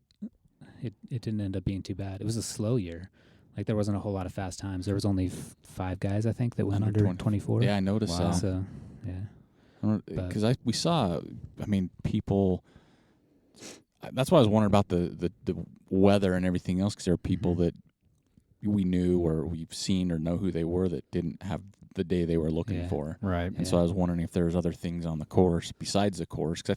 it didn't end up being too bad. It was a slow year. Like, there wasn't a whole lot of fast times. There was only 5 guys, I think, that went under 24. Yeah, I noticed that. So, yeah. Because we saw, I mean, people. That's why I was wondering about the weather and everything else, because there are people that we knew or we've seen or know who they were that didn't have the day they were looking for. Right. And so I was wondering if there was other things on the course besides the course, because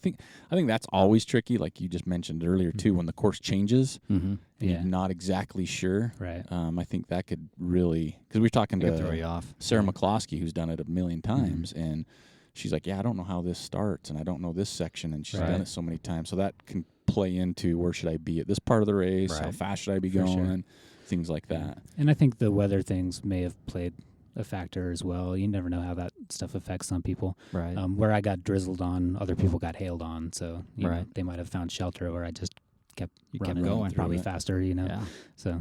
I think that's always tricky, like you just mentioned earlier too, when the course changes and you're not exactly sure. Right. I think that could really, because we were talking to throw you off. Sarah McCloskey, who's done it a million times, and she's like, yeah, I don't know how this starts, and I don't know this section, and she's done it so many times. So that can play into where should I be at this part of the race, how fast should I be going, things like that. And I think the weather things may have played a factor as well. You never know how that stuff affects some people. Right. Where I got drizzled on, other people got hailed on. So you know, Right. they might have found shelter, or I just kept running, going probably through it. faster. You know. Yeah. So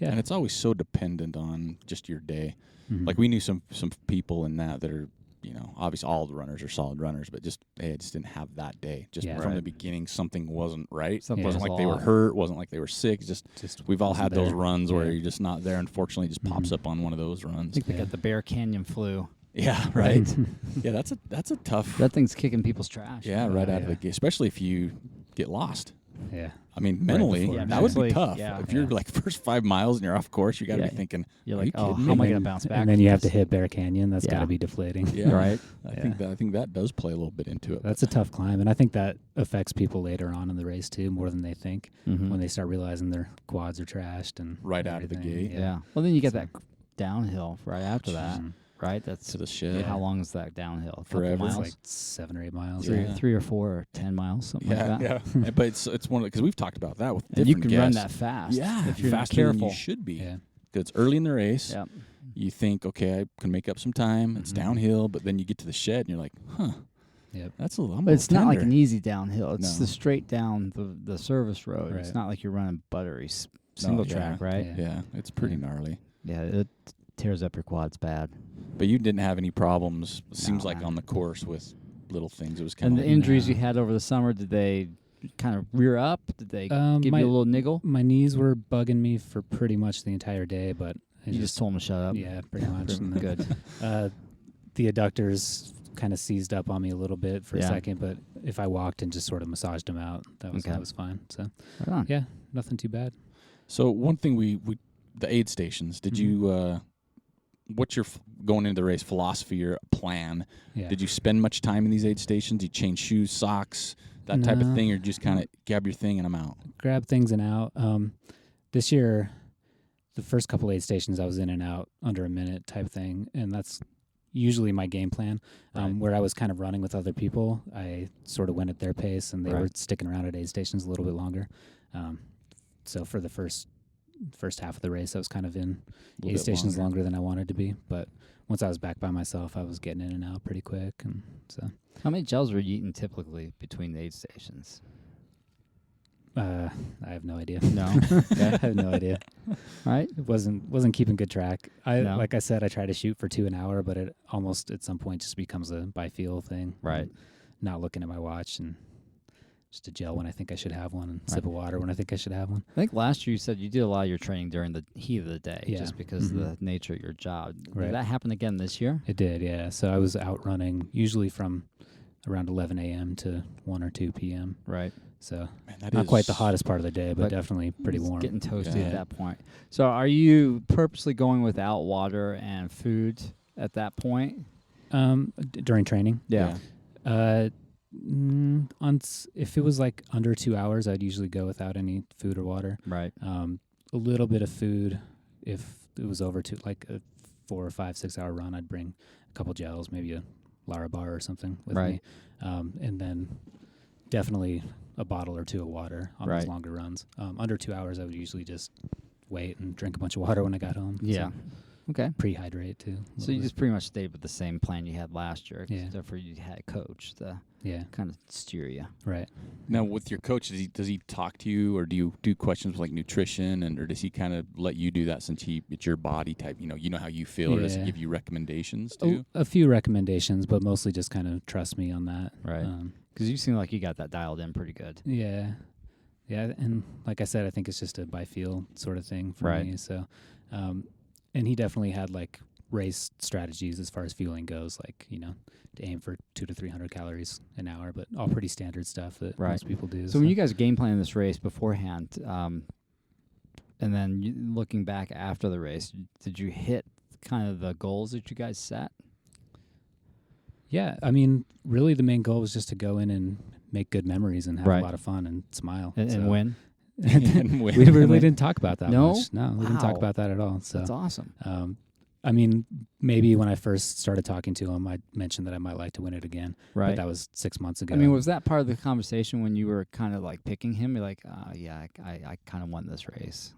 yeah. And it's always so dependent on just your day. Mhm. Like we knew some people in that are, you know, obviously all the runners are solid runners, but just they just didn't have that day. Just from the beginning, something wasn't right. Something wasn't was like they were off. hurt. Wasn't like they were sick. Just we've all had wasn't those there. runs where Yeah. you're just not there. Unfortunately, it just pops up on one of those I runs. think they got the Bear Canyon flu. Yeah, right. Yeah, that's a tough. That thing's kicking people's trash. Yeah, right out of the gate, especially if you get lost. Yeah. I mean, mentally, before. that would be Mentally, tough. yeah. If you're like first 5 miles and you're off course, you got to Yeah. be thinking, You're are like, you oh, kidding how am me? I going to bounce back? And then you have to hit Bear Canyon. That's got Yeah. to be deflating. Yeah, Right. I think that does play a little bit into it. That's a tough climb, and I think that affects people later on in the race too, more than they think, when they start realizing their quads are trashed and Right out of the everything. gate. Yeah. Well, then you get that downhill right after that, right? That's to the shed. how long is that downhill? A couple Forever. miles? It's like 7 or 8 miles. Yeah. Three or 4 or 10 miles, something like that. Yeah. But it's one because we've talked about that with And different you can run guests. that fast. Yeah, if you're not faster than careful. you should be. Yeah. Because it's early in the race. Yep. You think, okay, I can make up some time. It's downhill, but then you get to the shed and you're like, huh. Yep. That's a little. But it's not like an easy downhill. It's No. the straight down the service road. It's Right. not like you're running buttery single track, right? Yeah. Yeah, it's pretty gnarly. Yeah, it tears up your quads bad. But you didn't have any problems. Seems like man. on the course with little things. It was kind And of the injuries you had over the summer, did they kind of rear up? Did they give you a little niggle? My knees were bugging me for pretty much the entire day, but I You just told them to shut up. yeah, pretty much. And then, Good. the adductors kind of seized up on me a little bit for a Yeah. second, but if I walked and just sort of massaged them out, that Okay. was fine. So Right on. yeah, nothing too bad. So one thing we the aid stations. Did you? What's your going into the race philosophy or plan? Yeah. Did you spend much time in these aid stations? You change shoes, socks, that type of No. thing, or just kind of grab your thing and I'm out? Grab things and out. This year, the first couple aid stations I was in and out under a minute type thing, and that's usually my game plan. Where I was kind of running with other people, I sort of went at their pace, and they were sticking around at aid stations a little bit longer. So for the first half of the race, I was kind of in aid stations longer than I wanted to be. But once I was back by myself, I was getting in and out pretty quick, and so. How many gels were you eating typically between the aid stations? I have no idea. No. I have no idea. Right? It wasn't keeping good track. No. Like I said, I try to shoot for 2 an hour, but it almost at some point just becomes a by feel thing. Right. And not looking at my watch and just a gel when I think I should have one, and sip of water when I think I should have one. I think last year you said you did a lot of your training during the heat of the day, Yeah. just because of the nature of your job. Right. Did that happen again this year? It did, yeah. So I was out running usually from around 11 a.m. to 1 or 2 p.m. Right. So Man, that not is- quite the hottest part of the day, but Like, definitely pretty It's warm. getting toasty Yeah. at that point. So are you purposely going without water and food at that point? During training. Yeah. If it was like under 2 hours, I'd usually go without any food or water. Right. A little bit of food. If it was over to like a 4 or 5, 6 hour run, I'd bring a couple gels, maybe a Lara bar or something with me. And then definitely a bottle or two of water on those Right. longer runs. Under 2 hours, I would usually just wait and drink a bunch of water when I got home. Yeah. So Okay. pre-hydrate too. So you just pretty much stayed with the same plan you had last year, Yeah. except for you had a coach to kind of steer you. Right. Now, with your coach, does he talk to you, or do you do questions like nutrition, or does he kind of let you do that since it's your body type? You know how you feel, or does he give you recommendations too? A few recommendations, but mostly just kind of trust me on that. Right. Because you seem like you got that dialed in pretty good. Yeah. Yeah, and like I said, I think it's just a by feel sort of thing for me. So, and he definitely had like race strategies as far as fueling goes, like, to aim for 200 to 300 calories an hour, but all pretty standard stuff that most people do. So when you guys game plan this race beforehand, and then looking back after the race, did you hit kind of the goals that you guys set? Yeah, I mean, really the main goal was just to go in and make good memories and have a lot of fun and smile. And win? And win. We really didn't talk about that much. No, we didn't talk about that at all. So that's awesome. I mean, maybe when I first started talking to him, I mentioned that I might like to win it again. Right. But that was 6 months ago. I mean, was that part of the conversation when you were kind of like picking him? You're like, I kind of won this race.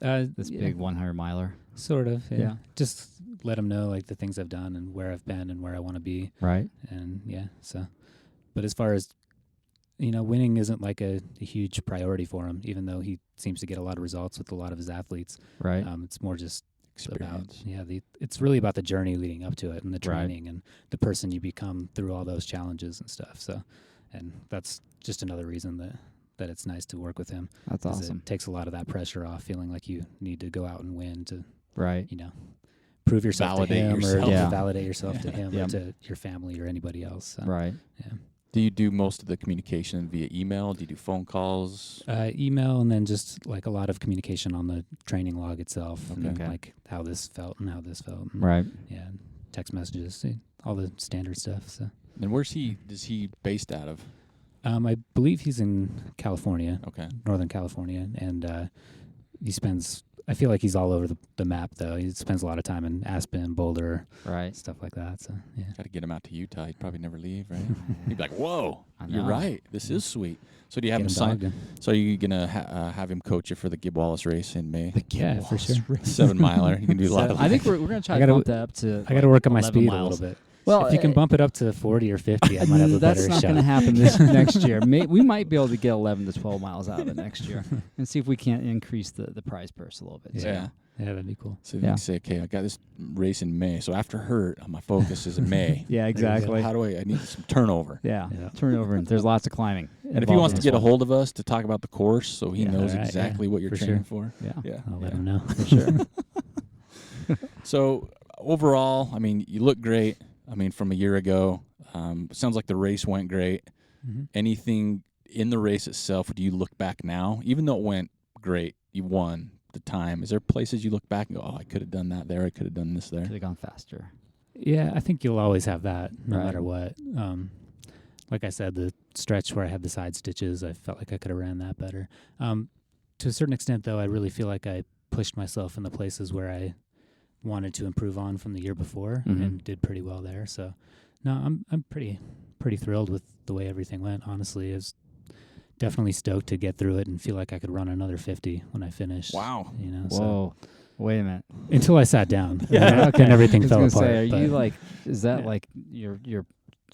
This big 100 miler. Sort of, yeah. Just let him know like the things I've done and where I've been and where I want to be. Right. And so. But as far as, winning isn't like a huge priority for him, even though he seems to get a lot of results with a lot of his athletes. Right. It's more just experience. It's really about the journey leading up to it and the training and the person you become through all those challenges and stuff. So, and that's just another reason that it's nice to work with him. That's awesome. It takes a lot of that pressure off, feeling like you need to go out and win to, right. Prove yourself Validate to him yourself. or to validate yourself to him Yep. or to your family or anybody else. So, Right. Yeah. Do you do most of the communication via email? Do you do phone calls? Email, and then just like a lot of communication on the training log itself, and Okay. like how this felt and how this felt. And Right. Yeah, and text messages, all the standard stuff. So. And where's he? Is he based out of? I believe he's in California, Okay. Northern California, and he spends. I feel like he's all over the map, though. He spends a lot of time in Aspen, Boulder, Right. stuff like that. So yeah. Got to get him out to Utah. He'd probably never leave, right? He'd be like, "Whoa, I you're know. right. This is sweet." So do you have Get him him sign? dogged in. So are you gonna have him coach you for the Gib Wallace race in May? Yeah, for sure. 7 miler. You can do a lot of. I think we're going to try I to gotta- bump that up to I got to work on my 11 speed miles. a little bit. Well, if you can bump it up to 40 or 50, I might have a that's better not shot. going to happen this next year. We might be able to get 11 to 12 miles out of it next year and see if we can't increase the prize purse a little bit. Yeah. Yeah, that'd be cool. So you can say, okay, I got this race in May. So after Hurt, my focus is in May. Yeah, exactly. How do I need some turnover. Yeah, Yeah. turnover. And there's lots of climbing. And if he wants to get a hold of us to talk about the course so he knows Alright, exactly what you're for training sure. for. Yeah. Yeah. I'll let him know. For sure. So overall, I mean, you look great. I mean, from a year ago, sounds like the race went great. Mm-hmm. Anything in the race itself, do you look back now, even though it went great, you won the time, is there places you look back and go, oh, I could have done that there, I could have done this there? Could have gone faster. Yeah, I think you'll always have that no Right. matter what. Like I said, the stretch where I had the side stitches, I felt like I could have ran that better. To a certain extent, though, I really feel like I pushed myself in the places where I wanted to improve on from the year before and did pretty well there. So, no, I'm pretty thrilled with the way everything went, honestly. I was definitely stoked to get through it and feel like I could run another 50 when I finished. Wow. So Whoa. Wait a minute. until I sat down. Yeah. And everything I was fell gonna apart. say, are but you like, is that yeah. like you're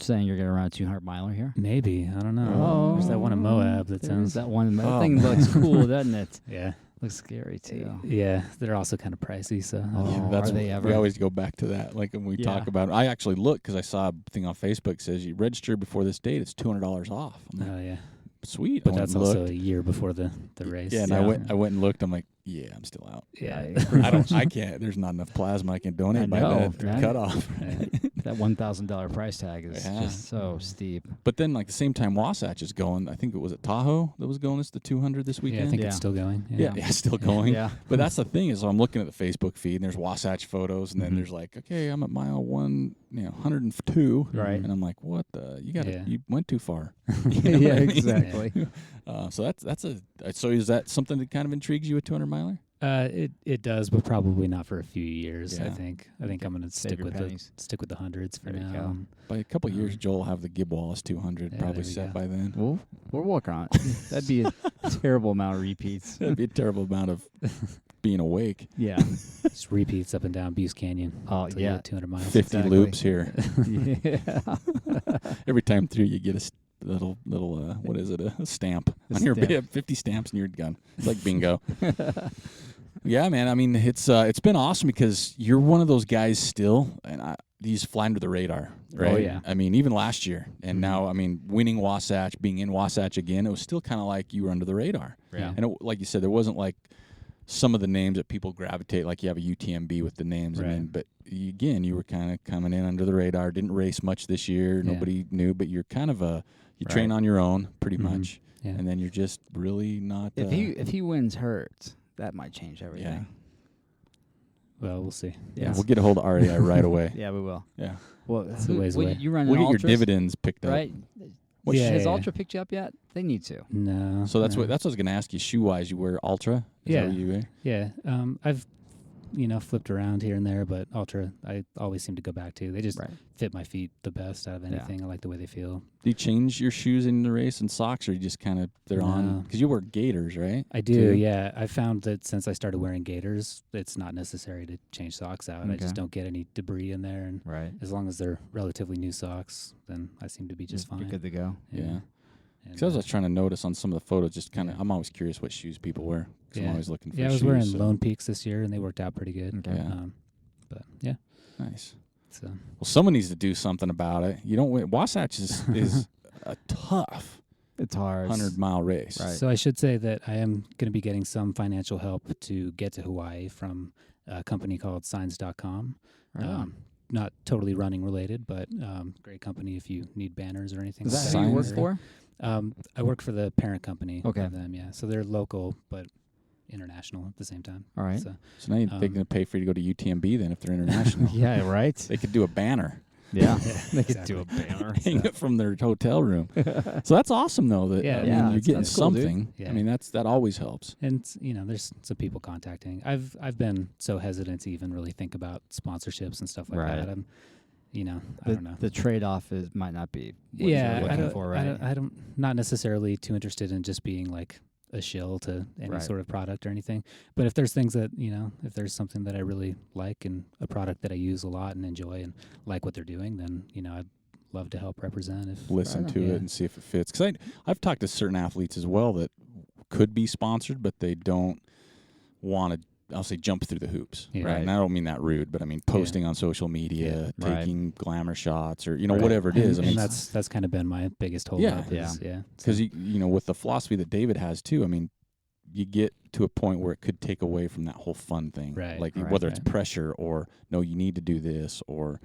saying you're going to run a 200 miler here? maybe. I don't know. Oh. There's that one in Moab that There's sounds. that one. That Oh, thing man. looks cool, doesn't it? Yeah. Looks scary too. Yeah. They're also kind of pricey. So Oh, That's are they what- ever? We always go back to that. Like when we talk Yeah. about it, I actually looked because I saw a thing on Facebook that says you register before this date, it's $200 off. I'm like, Oh yeah. sweet. But I that's went and also looked. a year before the race. Yeah, and I went and looked. I'm like, yeah, I'm still out. Yeah. I can't. There's not enough plasma I can donate by know, that right? cutoff. That $1,000 price tag is Yeah. just so steep. But then, like the same time, Wasatch is going. I think it was at Tahoe that was going. It's the 200 this Yeah, weekend. I think Yeah. it's still going. Yeah, still going. Yeah. But that's the thing is, I'm looking at the Facebook feed, and there's Wasatch photos, and then Mhm. there's like, okay, I'm at mile 102, Right. And I'm like, what the? Yeah. You went too far. Yeah, what I mean? exactly. So that's a. So is that something that kind of intrigues you, a 200 miler? It does, but probably not for a few years. Yeah. I think I'm going to stick with the hundreds for now. By a couple of years, Joel will have the Gib Wallace 200 probably set by then. Well, we're working on it. That'd be a terrible amount of repeats. That'd be a terrible amount of being awake. Yeah. Just repeats up and down Buse Canyon. Oh, yeah. 200 miles. 50 loops here. Yeah. Every time through, you get a little what is it? A stamp on your bib. 50 stamps and you're done. It's like bingo. Yeah, man. I mean, it's been awesome because you're one of those guys still, and he's fly under the radar, right? Oh, yeah. I mean, even last year, and now, I mean, winning Wasatch, being in Wasatch again, it was still kind of like you were under the radar. Yeah. And like you said, there wasn't like some of the names that people gravitate, like you have a UTMB with the names, right. and then, but you were kind of coming in under the radar. Didn't race much this year. Yeah. Nobody knew, but you're kind of you train on your own pretty much, Yeah. and then you're just really not. If he wins Hertz, that might change everything. Yeah. Well, we'll see. Yeah, we'll get a hold of REI right away. Yeah, we will. Yeah. Well, It's a ways away. you run We'll get your ultras, dividends picked up. right? Has Ultra picked you up yet? They need to. No. So that's no. what I was going to ask you. Shoe wise, you wear Ultra? Is that what you wear? Yeah. I've flipped around here and there, but Ultra I always seem to go back to. They just fit my feet the best out of anything. I like the way they feel. Do you change your shoes in the race and socks, or you just kind of they're on? Because you wear gaiters, right? I do. Yeah. I found that since I started wearing gaiters, it's not necessary to change socks out. Okay. I just don't get any debris in there, and as long as they're relatively new socks, then I seem to be just fine. You're good to go. Yeah. Because I was trying to notice on some of the photos, just kind of, I'm always curious what shoes people wear. Because I'm always looking for shoes. I was wearing Lone Peaks this year, and they worked out pretty good. Okay. But, yeah. Nice. So. Well, someone needs to do something about it. You don't win. Wasatch is a tough It's hard 100-mile race. Right. So I should say that I am going to be getting some financial help to get to Hawaii from a company called Signs.com. Not totally running related, but great company if you need banners or anything. Is that who you work for? I work for the parent company of them, So they're local, but international at the same time. All right. So now they're going to pay for you to go to UTMB then if they're international. Yeah, right. They could do a banner. Yeah, they could do a banner. Hang it from their hotel room. So that's awesome, though. That you're getting something. Cool, I mean, that always helps. And there's some people contacting. I've been so hesitant to even really think about sponsorships and stuff like that. I'm, I don't know. The trade-off might not be what you're looking for, right? I don't not necessarily too interested in just being like a shill to any sort of product or anything. But if there's things that, if there's something that I really like and a product that I use a lot and enjoy and like what they're doing, then, I'd love to help represent. Listen to it and see if it fits. Because I've talked to certain athletes as well that could be sponsored, but they don't want to, I'll say, jump through the hoops. Yeah. Right. And I don't mean that rude, but I mean posting on social media, taking glamour shots or, whatever it is. I mean, that's kind of been my biggest hold up. Yeah. Because, with the philosophy that David has too, I mean, you get to a point where it could take away from that whole fun thing. Right. Like whether it's pressure or, no, you need to do this, or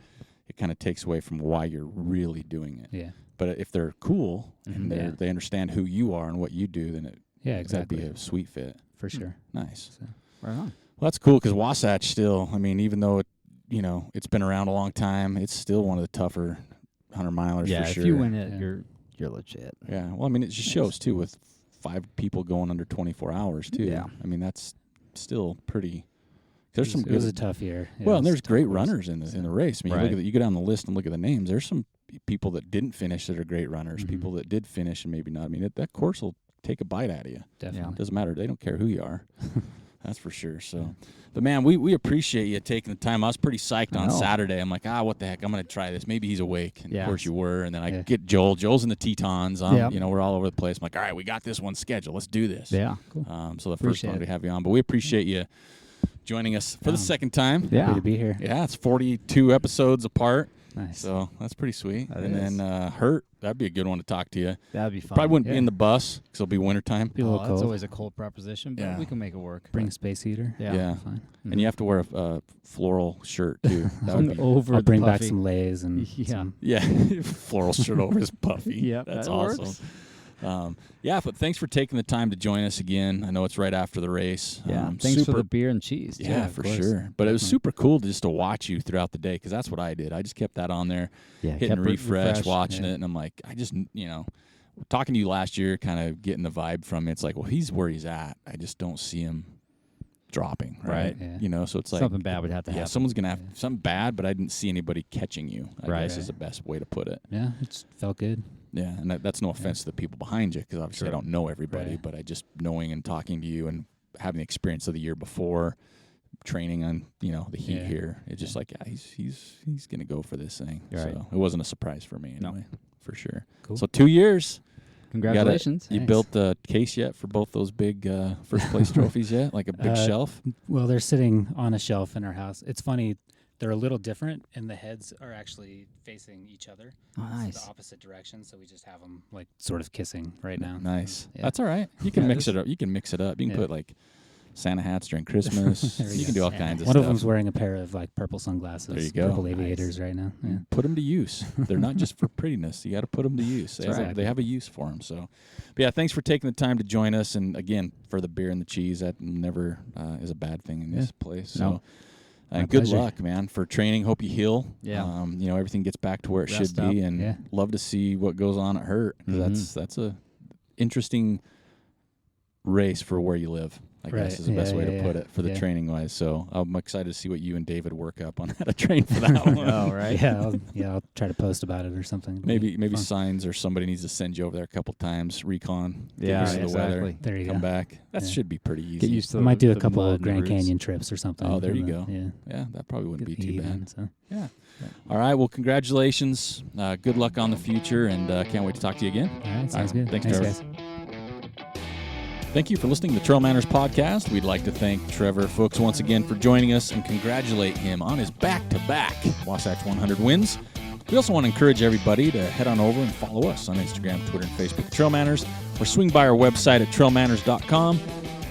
it kind of takes away from why you're really doing it. Yeah. But if they're cool and they understand who you are and what you do, then that'd be a sweet fit. For sure. Nice. So. Right on. Well, that's cool because Wasatch still, I mean, even though it's been around a long time, it's still one of the tougher 100-milers for sure. Yeah, if you win it, you're legit. Yeah. Well, I mean, it just shows too with 5 people going under 24 hours too. Yeah. I mean, that's still pretty. It was a tough year. Well, and there's great runners in the race. I mean, you go down the list and look at the names. There's some people that didn't finish that are great runners. People that did finish and maybe not. I mean, that course will take a bite out of you. Definitely. It doesn't matter. They don't care who you are. That's for sure. So, but man, we appreciate you taking the time. I was pretty psyched on Saturday. I'm like, what the heck? I'm going to try this. Maybe he's awake. And of course you were. And then I get Joel. Joel's in the Tetons. We're all over the place. I'm like, all right, we got this one scheduled. Let's do this. Yeah. Cool. So the first one we have you on, but we appreciate you joining us for the second time. Yeah. Happy to be here. Yeah. It's 42 episodes apart. Nice. So that's pretty sweet. Then Hurt, that'd be a good one to talk to you. That'd be fun. Probably wouldn't be in the bus because it'll be wintertime. Be a little That's cold. always a cold proposition, but we can make it work. Bring a space heater. Yeah. Fine. And you have to wear a floral shirt too. That would be over. I'll bring the back puffy. some lays and floral shirt over his puffy. Yep, That's that awesome. works. But thanks for taking the time to join us again. I know it's right after the race. Yeah, thanks for the beer and cheese. Too. Yeah, for sure. But it was super cool just to watch you throughout the day because that's what I did. I just kept that on there, hitting refresh, watching it, and I'm like, I just, talking to you last year, kind of getting the vibe from it. It's like, well, he's where he's at. I just don't see him dropping, right? Yeah. So it's like something bad would have to happen. Yeah, someone's gonna have something bad, but I didn't see anybody catching you. I guess is the best way to put it. Yeah, it felt good. Yeah, and that's no offense to the people behind you, because obviously I don't know everybody, but I just knowing and talking to you and having the experience of the year before, training on the heat here, it's just like he's gonna go for this thing. Right. So it wasn't a surprise for me anyway, for sure. Cool. So 2 years. Congratulations. You built the case yet for both those big first place trophies yet? Like a big shelf? Well, they're sitting on a shelf in our house. It's funny. They're a little different, and the heads are actually facing each other. Oh, nice. The opposite direction, so we just have them like sort of kissing right now. Nice. Yeah. That's all right. You can mix it up. You can mix it up. You can put like Santa hats during Christmas. You can do all kinds of stuff. One of them's wearing a pair of like purple sunglasses. There you go. Purple aviators right now. Yeah. Put them to use. They're not just for prettiness. You got to put them to use. They have a use for them. So, but yeah, thanks for taking the time to join us. And again, for the beer and the cheese, that never is a bad thing in this place. So, and good luck, man, for training. Hope you heal. Yeah. Everything gets back to where it should be, and love to see what goes on at Hurt, because that's a interesting race for where you live. I guess is the best way to put it for the training wise. So I'm excited to see what you and David work up on how to train for that one. Oh, right. I'll try to post about it or something. Maybe signs, or somebody needs to send you over there a couple times. Recon. Yeah, get used to the weather. There you come go. back. That should be pretty easy. Get used to I might do a the couple mud of and Grand roots. Canyon trips or something. Oh, there you go. Yeah, that probably wouldn't be too bad. So. Yeah. All right. Well, congratulations. Good luck on the future, and can't wait to talk to you again. All right. Sounds good. Thanks, guys. Thank you for listening to the Trail Manners podcast. We'd like to thank Trevor Fuchs once again for joining us and congratulate him on his back-to-back Wasatch 100 wins. We also want to encourage everybody to head on over and follow us on Instagram, Twitter, and Facebook at Trail Manners, or swing by our website at trailmanners.com.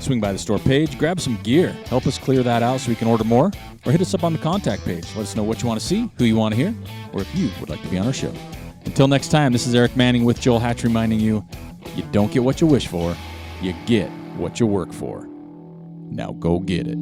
Swing by the store page, grab some gear, help us clear that out so we can order more, or hit us up on the contact page. Let us know what you want to see, who you want to hear, or if you would like to be on our show. Until next time, this is Eric Manning with Joel Hatch reminding you, you don't get what you wish for, you get what you work for. Now go get it.